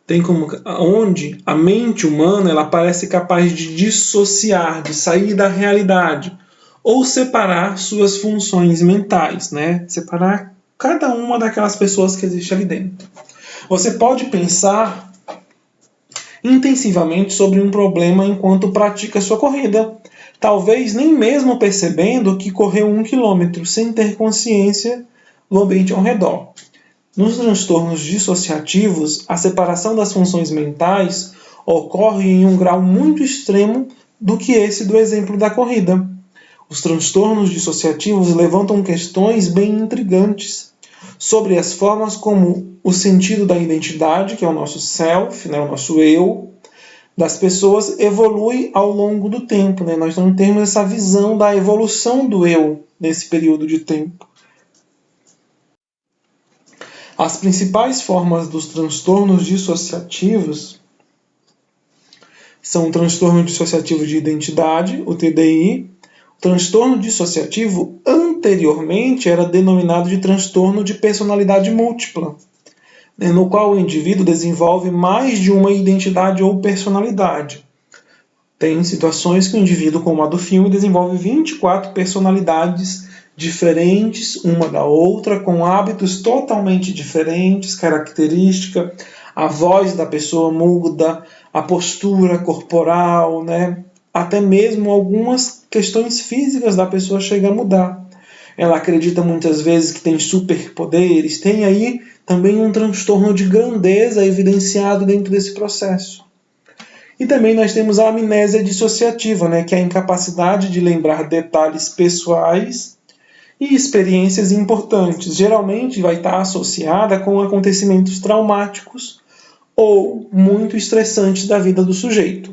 Speaker 1: tem como onde a mente humana ela parece capaz de dissociar, de sair da realidade, ou separar suas funções mentais, separar cada uma daquelas pessoas que existe ali dentro. Você pode pensar intensivamente sobre um problema enquanto pratica sua corrida, talvez nem mesmo percebendo que correu 1 quilômetro, sem ter consciência do ambiente ao redor. Nos transtornos dissociativos, a separação das funções mentais ocorre em um grau muito extremo do que esse do exemplo da corrida. Os transtornos dissociativos levantam questões bem intrigantes sobre as formas como o sentido da identidade, que é o nosso self, o nosso eu, das pessoas evolui ao longo do tempo. Nós não temos essa visão da evolução do eu nesse período de tempo. As principais formas dos transtornos dissociativos são o transtorno dissociativo de identidade, o TDI. O transtorno dissociativo anteriormente era denominado de transtorno de personalidade múltipla, no qual o indivíduo desenvolve mais de uma identidade ou personalidade. Tem situações que o indivíduo, como a do filme, desenvolve 24 personalidades diferentes uma da outra, com hábitos totalmente diferentes, característica, a voz da pessoa muda, a postura corporal, até mesmo algumas questões físicas da pessoa chegam a mudar. Ela acredita muitas vezes que tem superpoderes, tem aí também um transtorno de grandeza evidenciado dentro desse processo. E também nós temos a amnésia dissociativa, que é a incapacidade de lembrar detalhes pessoais e experiências importantes. Geralmente vai estar associada com acontecimentos traumáticos ou muito estressantes da vida do sujeito.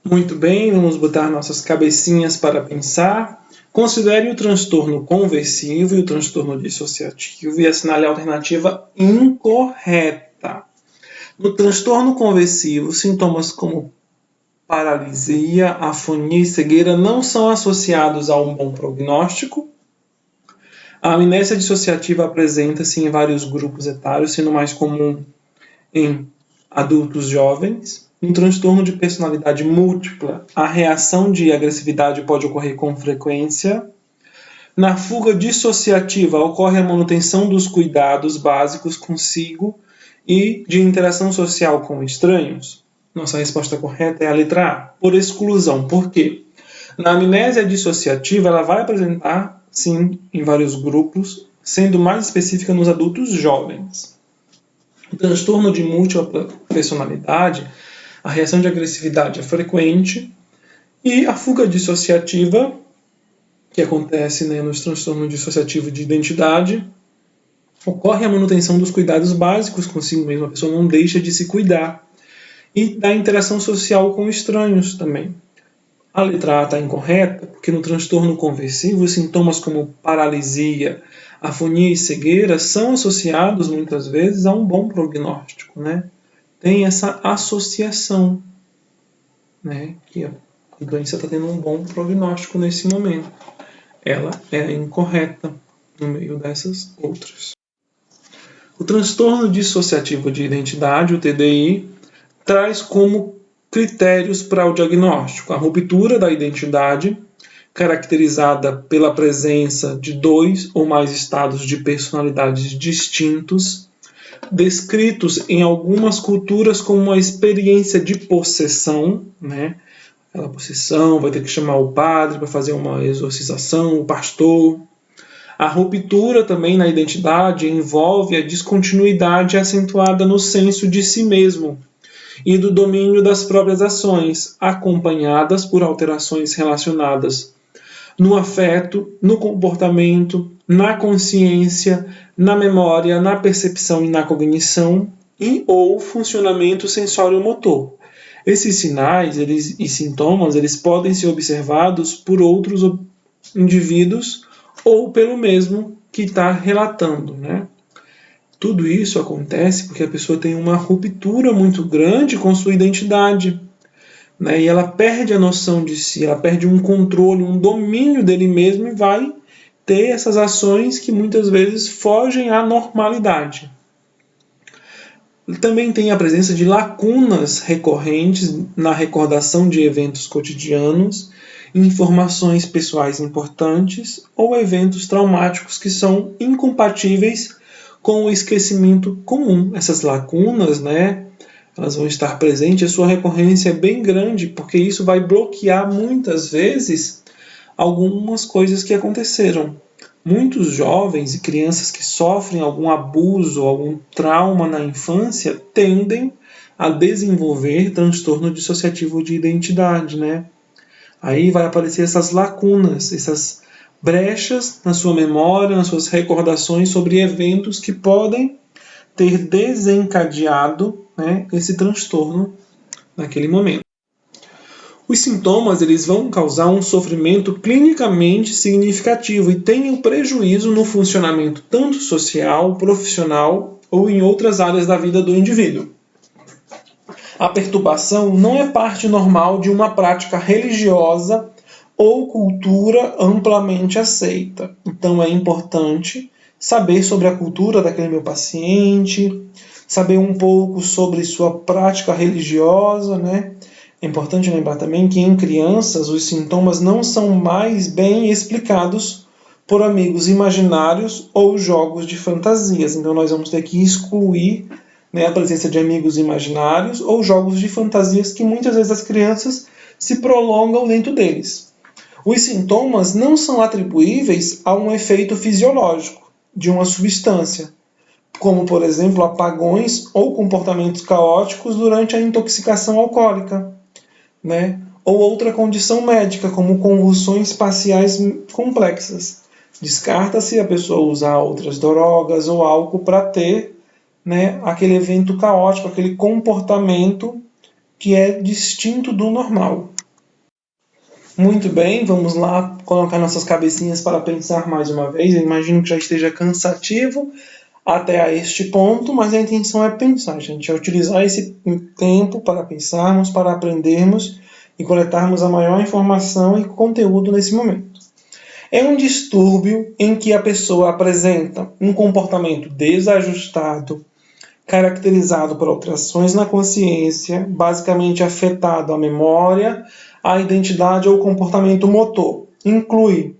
Speaker 1: Muito bem, vamos botar nossas cabecinhas para pensar. Considere o transtorno conversivo e o transtorno dissociativo e assinale a alternativa incorreta. No transtorno conversivo, sintomas como paralisia, afonia e cegueira não são associados a um bom prognóstico. A amnésia dissociativa apresenta-se em vários grupos etários, sendo mais comum em adultos jovens. No transtorno de personalidade múltipla, a reação de agressividade pode ocorrer com frequência. Na fuga dissociativa, ocorre a manutenção dos cuidados básicos consigo e de interação social com estranhos. Nossa resposta correta é a letra A, por exclusão. Por quê? Na amnésia dissociativa, ela vai apresentar, sim, em vários grupos, sendo mais específica nos adultos jovens. O transtorno de múltipla personalidade, a reação de agressividade é frequente e a fuga dissociativa, que acontece, né, nos transtornos dissociativos de identidade, ocorre a manutenção dos cuidados básicos consigo mesmo, a pessoa não deixa de se cuidar. E da interação social com estranhos também. A letra A está incorreta, porque no transtorno conversivo, os sintomas como paralisia, afonia e cegueira são associados, muitas vezes, a um bom prognóstico, né? Tem essa associação, né? Que a doença está tendo um bom prognóstico nesse momento. Ela é incorreta no meio dessas outras. O transtorno dissociativo de identidade, o TDI, traz como critérios para o diagnóstico a ruptura da identidade, caracterizada pela presença de 2 ou mais estados de personalidades distintos, descritos em algumas culturas como uma experiência de possessão, né? Aquela possessão, vai ter que chamar o padre para fazer uma exorcização, o pastor. A ruptura também na identidade envolve a descontinuidade acentuada no senso de si mesmo e do domínio das próprias ações, acompanhadas por alterações relacionadas no afeto, no comportamento, na consciência, na memória, na percepção e na cognição e ou funcionamento sensório-motor. Esses sinais e sintomas eles podem ser observados por outros indivíduos ou pelo mesmo que está relatando, né? Tudo isso acontece porque a pessoa tem uma ruptura muito grande com sua identidade, né? E ela perde a noção de si, ela perde um controle, um domínio dele mesmo e vai ter essas ações que muitas vezes fogem à normalidade. Também tem a presença de lacunas recorrentes na recordação de eventos cotidianos, informações pessoais importantes ou eventos traumáticos que são incompatíveis com o esquecimento comum. Essas lacunas, né, elas vão estar presentes, a sua recorrência é bem grande, porque isso vai bloquear muitas vezes algumas coisas que aconteceram. Muitos jovens e crianças que sofrem algum abuso, algum trauma na infância, tendem a desenvolver transtorno dissociativo de identidade, né? Aí vai aparecer essas lacunas, essas brechas na sua memória, nas suas recordações sobre eventos que podem ter desencadeado, né, esse transtorno naquele momento. Os sintomas eles vão causar um sofrimento clinicamente significativo e têm um prejuízo no funcionamento tanto social, profissional ou em outras áreas da vida do indivíduo. A perturbação não é parte normal de uma prática religiosa ou cultura amplamente aceita. Então é importante saber sobre a cultura daquele meu paciente, saber um pouco sobre sua prática religiosa, né? É importante lembrar também que em crianças os sintomas não são mais bem explicados por amigos imaginários ou jogos de fantasias. Então nós vamos ter que excluir, né, a presença de amigos imaginários ou jogos de fantasias que muitas vezes as crianças se prolongam dentro deles. Os sintomas não são atribuíveis a um efeito fisiológico de uma substância, como, por exemplo, apagões ou comportamentos caóticos durante a intoxicação alcoólica, né? Ou outra condição médica, como convulsões faciais complexas. Descarta-se a pessoa usar outras drogas ou álcool para ter, né, aquele evento caótico, aquele comportamento que é distinto do normal. Muito bem, vamos lá colocar nossas cabecinhas para pensar mais uma vez. Eu imagino que já esteja cansativo até a este ponto, mas a intenção é pensar, gente, é utilizar esse tempo para pensarmos, para aprendermos e coletarmos a maior informação e conteúdo nesse momento. É um distúrbio em que a pessoa apresenta um comportamento desajustado, caracterizado por alterações na consciência, basicamente afetado a memória, a identidade ou comportamento motor. Inclui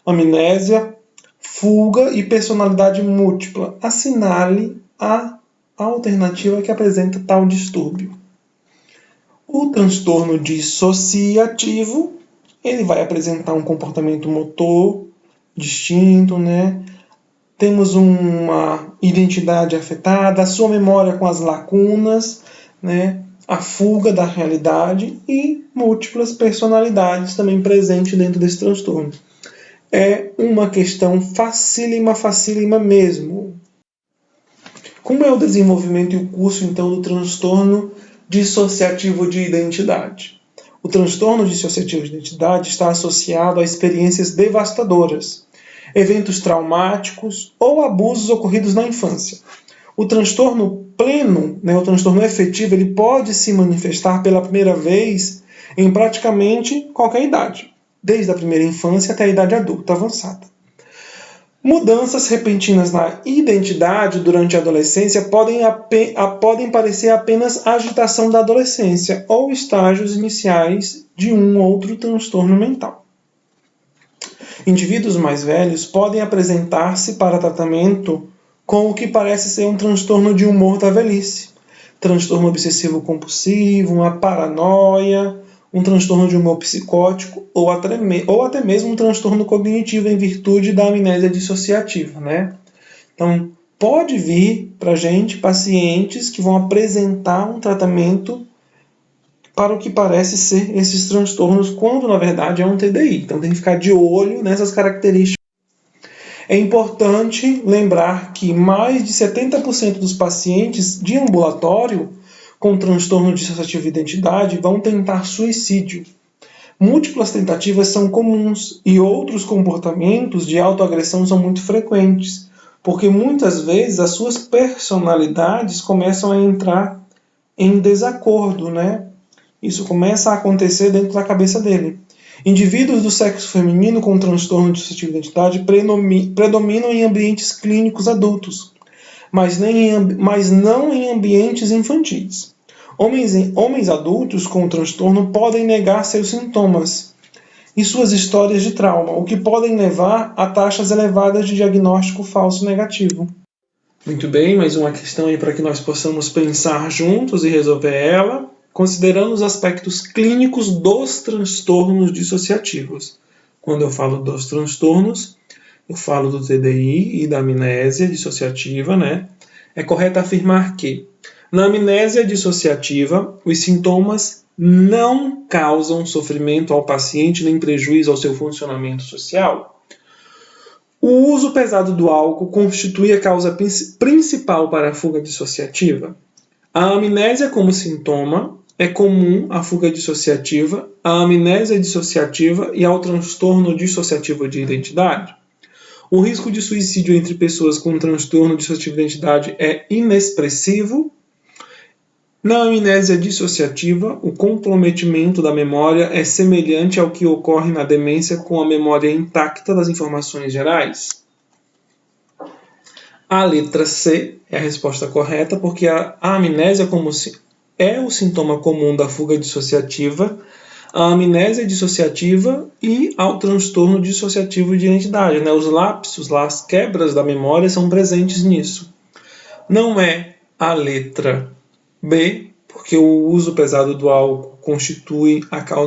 Speaker 1: amnésia, fuga e personalidade múltipla. Assinale a alternativa que apresenta tal distúrbio. O transtorno dissociativo, ele vai apresentar um comportamento motor distinto, né? Temos uma identidade afetada, a sua memória com as lacunas, né? A fuga da realidade e múltiplas personalidades também presentes dentro desse transtorno. É uma questão facílima mesmo. Como é o desenvolvimento e o curso, então, do transtorno dissociativo de identidade? O transtorno dissociativo de identidade está associado a experiências devastadoras, eventos traumáticos ou abusos ocorridos na infância. O transtorno pleno, o transtorno efetivo, ele pode se manifestar pela primeira vez em praticamente qualquer idade, desde a primeira infância até a idade adulta avançada. Mudanças repentinas na identidade durante a adolescência podem parecer apenas agitação da adolescência ou estágios iniciais de um outro transtorno mental. Indivíduos mais velhos podem apresentar-se para tratamento com o que parece ser um transtorno de humor da velhice, transtorno obsessivo-compulsivo, uma paranoia, um transtorno de humor psicótico ou até mesmo um transtorno cognitivo em virtude da amnésia dissociativa, né? Então, pode vir para a gente pacientes que vão apresentar um tratamento para o que parece ser esses transtornos, quando na verdade é um TDI. Então tem que ficar de olho nessas características. É importante lembrar que mais de 70% dos pacientes de ambulatório com transtorno dissociativo de identidade vão tentar suicídio. Múltiplas tentativas são comuns e outros comportamentos de autoagressão são muito frequentes, porque muitas vezes as suas personalidades começam a entrar em desacordo, né? Isso começa a acontecer dentro da cabeça dele. Indivíduos do sexo feminino com transtorno dissociativo de identidade predominam em ambientes clínicos adultos, mas não em ambientes infantis. Homens adultos com transtorno podem negar seus sintomas e suas histórias de trauma, o que podem levar a taxas elevadas de diagnóstico falso negativo. Muito bem, mais uma questão aí para que nós possamos pensar juntos e resolver ela, considerando os aspectos clínicos dos transtornos dissociativos. Quando eu falo dos transtornos, eu falo do TDI e da amnésia dissociativa, né? É correto afirmar que, na amnésia dissociativa, os sintomas não causam sofrimento ao paciente nem prejuízo ao seu funcionamento social. O uso pesado do álcool constitui a causa principal para a fuga dissociativa. A amnésia como sintoma é comum à fuga dissociativa, à amnésia dissociativa e ao transtorno dissociativo de identidade. O risco de suicídio entre pessoas com transtorno dissociativo de identidade é inexpressivo. Na amnésia dissociativa, o comprometimento da memória é semelhante ao que ocorre na demência com a memória intacta das informações gerais. A letra C é a resposta correta, porque a amnésia como é o sintoma comum da fuga dissociativa, a amnésia dissociativa e ao transtorno dissociativo de identidade. Né? Os lapsos, as quebras da memória são presentes nisso. Não é a letra B, porque o uso pesado do álcool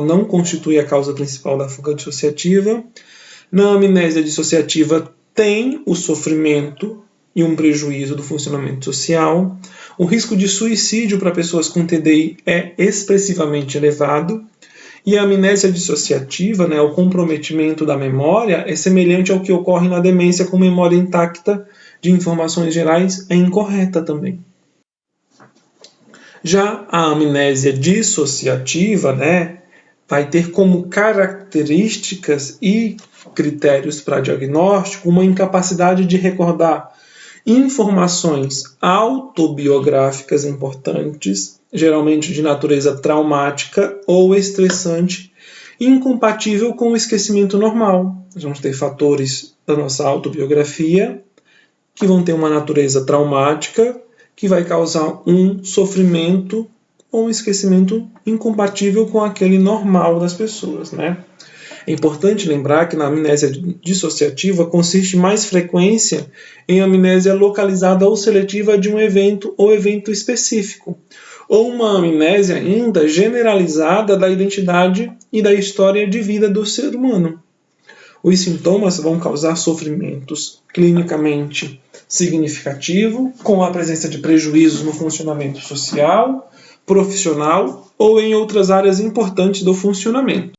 Speaker 1: não constitui a causa principal da fuga dissociativa. Na amnésia dissociativa tem o sofrimento e um prejuízo do funcionamento social. O risco de suicídio para pessoas com TDI é expressivamente elevado. E a amnésia dissociativa, né, o comprometimento da memória, é semelhante ao que ocorre na demência com memória intacta de informações gerais, é incorreta também. Já a amnésia dissociativa, né, vai ter como características e critérios para diagnóstico uma incapacidade de recordar informações autobiográficas importantes, geralmente de natureza traumática ou estressante, incompatível com o esquecimento normal. Nós vamos ter fatores da nossa autobiografia que vão ter uma natureza traumática, que vai causar um sofrimento ou um esquecimento incompatível com aquele normal das pessoas, né? É importante lembrar que na amnésia dissociativa consiste mais frequência em amnésia localizada ou seletiva de um evento ou evento específico, ou uma amnésia ainda generalizada da identidade e da história de vida do ser humano. Os sintomas vão causar sofrimentos clinicamente significativo, com a presença de prejuízos no funcionamento social, profissional ou em outras áreas importantes do funcionamento.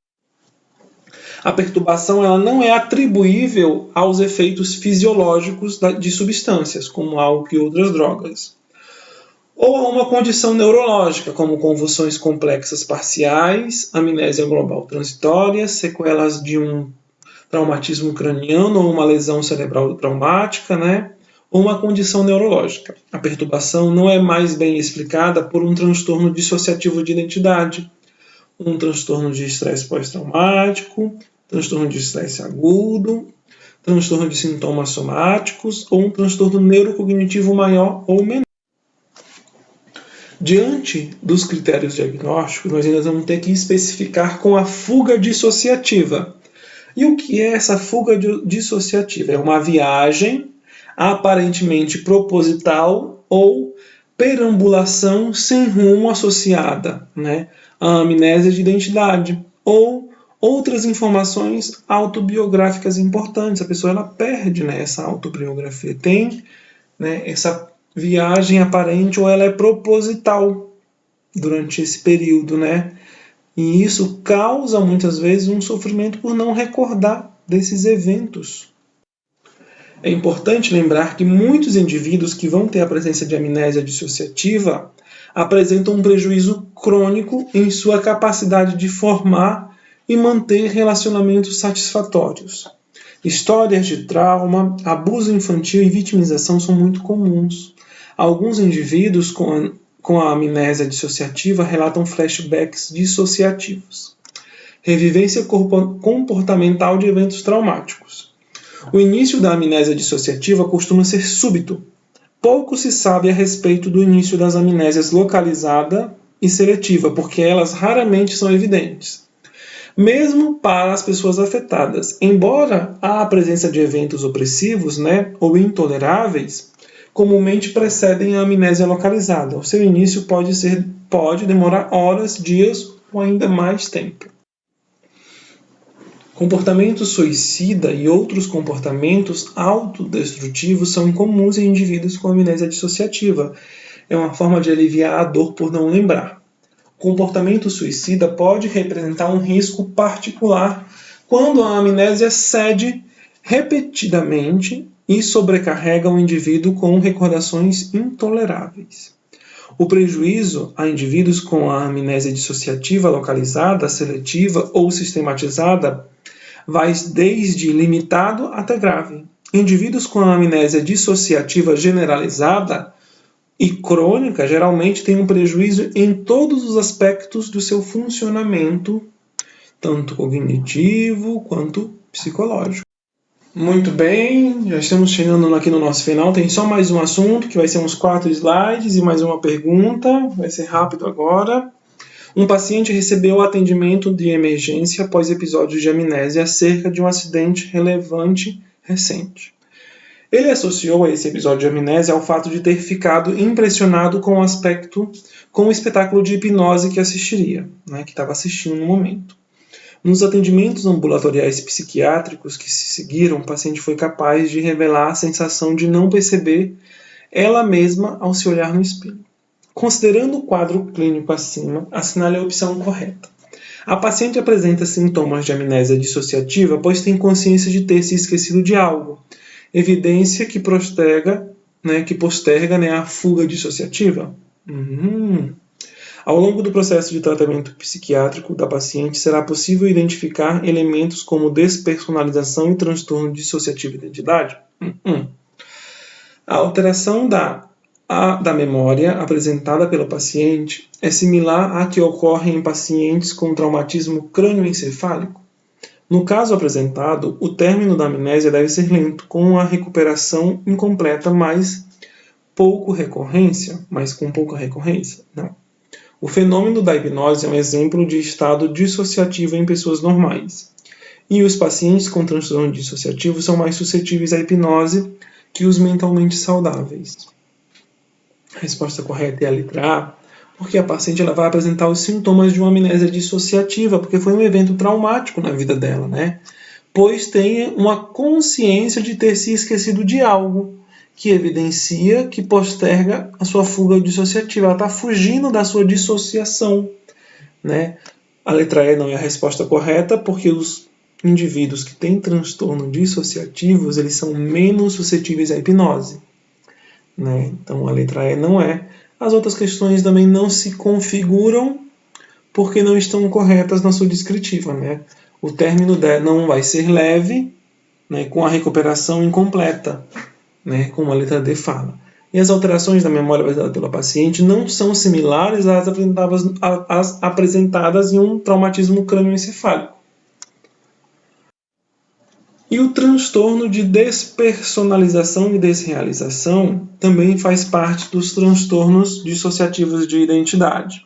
Speaker 1: A perturbação ela não é atribuível aos efeitos fisiológicos de substâncias, como álcool e outras drogas, ou a uma condição neurológica, como convulsões complexas parciais, amnésia global transitória, sequelas de um traumatismo craniano ou uma lesão cerebral traumática, né? Ou uma condição neurológica. A perturbação não é mais bem explicada por um transtorno dissociativo de identidade, um transtorno de estresse pós-traumático, transtorno de estresse agudo, transtorno de sintomas somáticos ou um transtorno neurocognitivo maior ou menor. Diante dos critérios diagnósticos, nós ainda vamos ter que especificar com a fuga dissociativa. E o que é essa fuga dissociativa? É uma viagem aparentemente proposital ou perambulação sem rumo associada, né, à amnésia de identidade ou outras informações autobiográficas importantes. A pessoa ela perde, né, essa autobiografia, tem, né, essa viagem aparente ou ela é proposital durante esse período, né? E isso causa muitas vezes um sofrimento por não recordar desses eventos. É importante lembrar que muitos indivíduos que vão ter a presença de amnésia dissociativa apresentam um prejuízo crônico em sua capacidade de formar e manter relacionamentos satisfatórios. Histórias de trauma, abuso infantil e vitimização são muito comuns. Alguns indivíduos com a amnésia dissociativa relatam flashbacks dissociativos. Revivência comportamental de eventos traumáticos. O início da amnésia dissociativa costuma ser súbito. Pouco se sabe a respeito do início das amnésias localizada e seletiva, porque elas raramente são evidentes. Mesmo para as pessoas afetadas, embora a presença de eventos opressivos, né, ou intoleráveis, comumente precedem a amnésia localizada. O seu início pode demorar horas, dias ou ainda mais tempo. Comportamento suicida e outros comportamentos autodestrutivos são comuns em indivíduos com amnésia dissociativa. É uma forma de aliviar a dor por não lembrar. O comportamento suicida pode representar um risco particular quando a amnésia cede repetidamente e sobrecarrega o indivíduo com recordações intoleráveis. O prejuízo a indivíduos com a amnésia dissociativa localizada, seletiva ou sistematizada vai desde limitado até grave. Indivíduos com a amnésia dissociativa generalizada e crônica geralmente têm um prejuízo em todos os aspectos do seu funcionamento, tanto cognitivo quanto psicológico. Muito bem, já estamos chegando aqui no nosso final. Tem só mais um assunto, que vai ser uns 4 slides e mais uma pergunta. Vai ser rápido agora. Um paciente recebeu atendimento de emergência após episódios de amnésia acerca de um acidente relevante recente. Ele associou a esse episódio de amnésia ao fato de ter ficado impressionado com o espetáculo de hipnose que assistiria, né, que estava assistindo no momento. Nos atendimentos ambulatoriais psiquiátricos que se seguiram, o paciente foi capaz de revelar a sensação de não perceber ela mesma ao se olhar no espelho. Considerando o quadro clínico acima, assinale a opção correta. A paciente apresenta sintomas de amnésia dissociativa, pois tem consciência de ter se esquecido de algo, evidência que posterga, a fuga dissociativa. Ao longo do processo de tratamento psiquiátrico da paciente, será possível identificar elementos como despersonalização e transtorno dissociativo de identidade? A alteração da memória apresentada pelo paciente é similar à que ocorre em pacientes com traumatismo crânioencefálico. No caso apresentado, o término da amnésia deve ser lento, com a recuperação incompleta, mas com pouca recorrência. Não. O fenômeno da hipnose é um exemplo de estado dissociativo em pessoas normais. E os pacientes com transtorno dissociativo são mais suscetíveis à hipnose que os mentalmente saudáveis. A resposta correta é a letra A, porque a paciente ela vai apresentar os sintomas de uma amnésia dissociativa, porque foi um evento traumático na vida dela, pois tem uma consciência de ter se esquecido de algo, que evidencia, que posterga a sua fuga dissociativa. Ela está fugindo da sua dissociação. A letra E não é a resposta correta, porque os indivíduos que têm transtorno dissociativos, eles são menos suscetíveis à hipnose. Então a letra E não é. As outras questões também não se configuram porque não estão corretas na sua descritiva. O término não vai ser leve, com a recuperação incompleta, como a letra D fala. E as alterações da memória apresentadas pela paciente não são similares às apresentadas em um traumatismo crânioencefálico. E o transtorno de despersonalização e desrealização também faz parte dos transtornos dissociativos de identidade.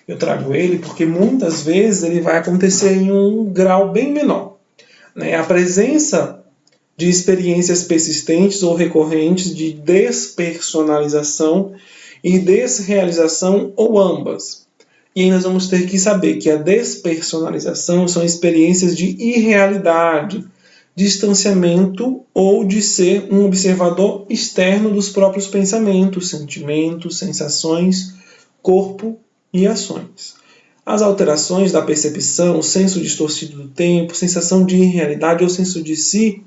Speaker 1: Eu trago ele porque muitas vezes ele vai acontecer em um grau bem menor. A presença de experiências persistentes ou recorrentes de despersonalização e desrealização ou ambas. E aí nós vamos ter que saber que a despersonalização são experiências de irrealidade, distanciamento ou de ser um observador externo dos próprios pensamentos, sentimentos, sensações, corpo e ações. As alterações da percepção, senso distorcido do tempo, sensação de irrealidade ou senso de si,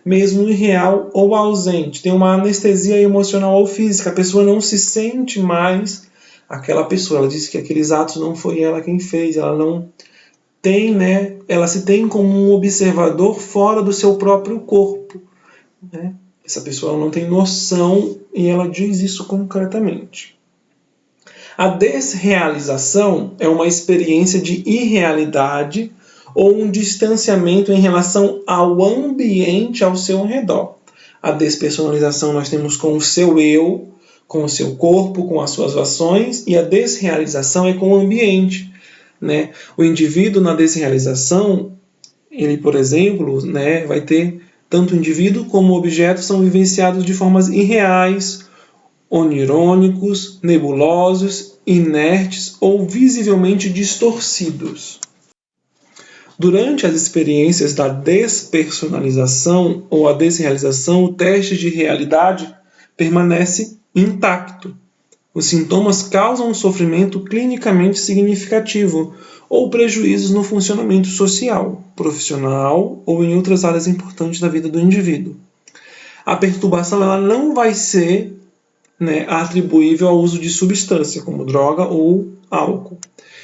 Speaker 1: mesmo irreal ou ausente. Tem uma anestesia emocional ou física. A pessoa não se sente mais aquela pessoa. Ela diz que aqueles atos não foi ela quem fez. Ela não tem, ela se tem como um observador fora do seu próprio corpo. Essa pessoa não tem noção e ela diz isso concretamente. A desrealização é uma experiência de irrealidade ou um distanciamento em relação ao ambiente ao seu redor. A despersonalização nós temos com o seu eu, com o seu corpo, com as suas ações, e a desrealização é com o ambiente. O indivíduo na desrealização, ele, por exemplo, vai ter tanto o indivíduo como o objeto são vivenciados de formas irreais, onirônicos, nebulosos, inertes ou visivelmente distorcidos. Durante as experiências da despersonalização ou a desrealização, o teste de realidade permanece intacto. Os sintomas causam um sofrimento clinicamente significativo ou prejuízos no funcionamento social, profissional ou em outras áreas importantes da vida do indivíduo. A perturbação ela não vai ser atribuível ao uso de substância, como droga ou álcool,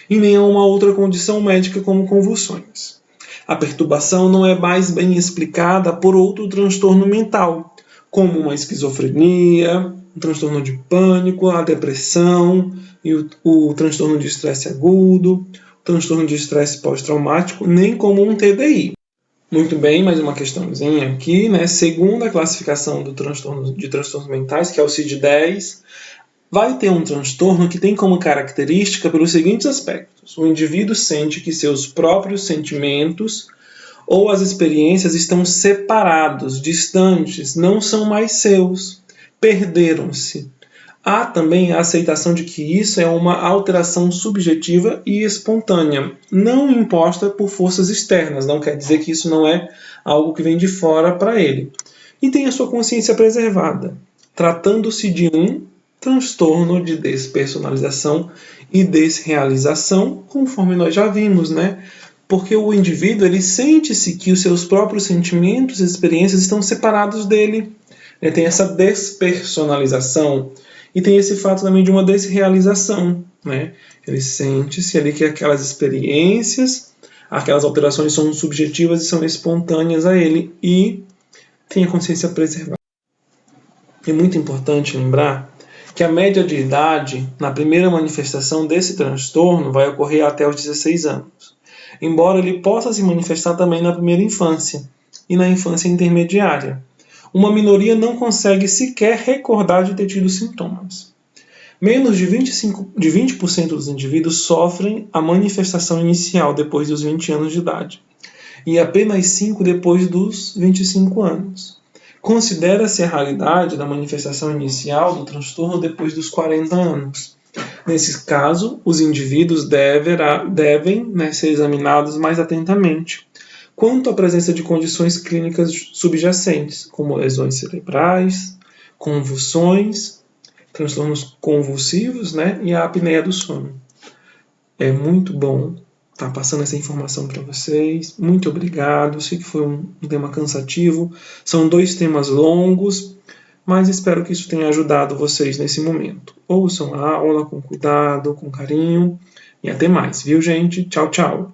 Speaker 1: e nem a uma outra condição médica como convulsões. A perturbação não é mais bem explicada por outro transtorno mental, como uma esquizofrenia, um transtorno de pânico, a depressão, e o transtorno de estresse agudo, o transtorno de estresse pós-traumático, nem como um TDI. Muito bem, mais uma questãozinha aqui, Segundo a classificação de transtornos mentais, que é o CID-10, vai ter um transtorno que tem como característica pelos seguintes aspectos. O indivíduo sente que seus próprios sentimentos ou as experiências estão separados, distantes, não são mais seus, perderam-se. Há também a aceitação de que isso é uma alteração subjetiva e espontânea, não imposta por forças externas, não quer dizer que isso não é algo que vem de fora para ele. E tem a sua consciência preservada, tratando-se de um transtorno de despersonalização e desrealização, conforme nós já vimos, né? Porque o indivíduo, ele sente-se que os seus próprios sentimentos e experiências estão separados dele. Tem essa despersonalização e tem esse fato também de uma desrealização, né? Ele sente-se ali que aquelas experiências, aquelas alterações são subjetivas e são espontâneas a ele e tem a consciência preservada. É muito importante lembrar que a média de idade na primeira manifestação desse transtorno vai ocorrer até os 16 anos, embora ele possa se manifestar também na primeira infância e na infância intermediária. Uma minoria não consegue sequer recordar de ter tido sintomas. Menos de 20% dos indivíduos sofrem a manifestação inicial depois dos 20 anos de idade, e apenas 5% depois dos 25 anos. Considera-se a raridade da manifestação inicial do transtorno depois dos 40 anos. Nesse caso, os indivíduos devem ser examinados mais atentamente quanto à presença de condições clínicas subjacentes, como lesões cerebrais, convulsões, transtornos convulsivos, e a apneia do sono. É muito bom estar passando essa informação para vocês. Muito obrigado. Sei que foi um tema cansativo. São 2 temas longos, mas espero que isso tenha ajudado vocês nesse momento. Ouçam a aula com cuidado, com carinho e até mais, viu, gente? Tchau, tchau.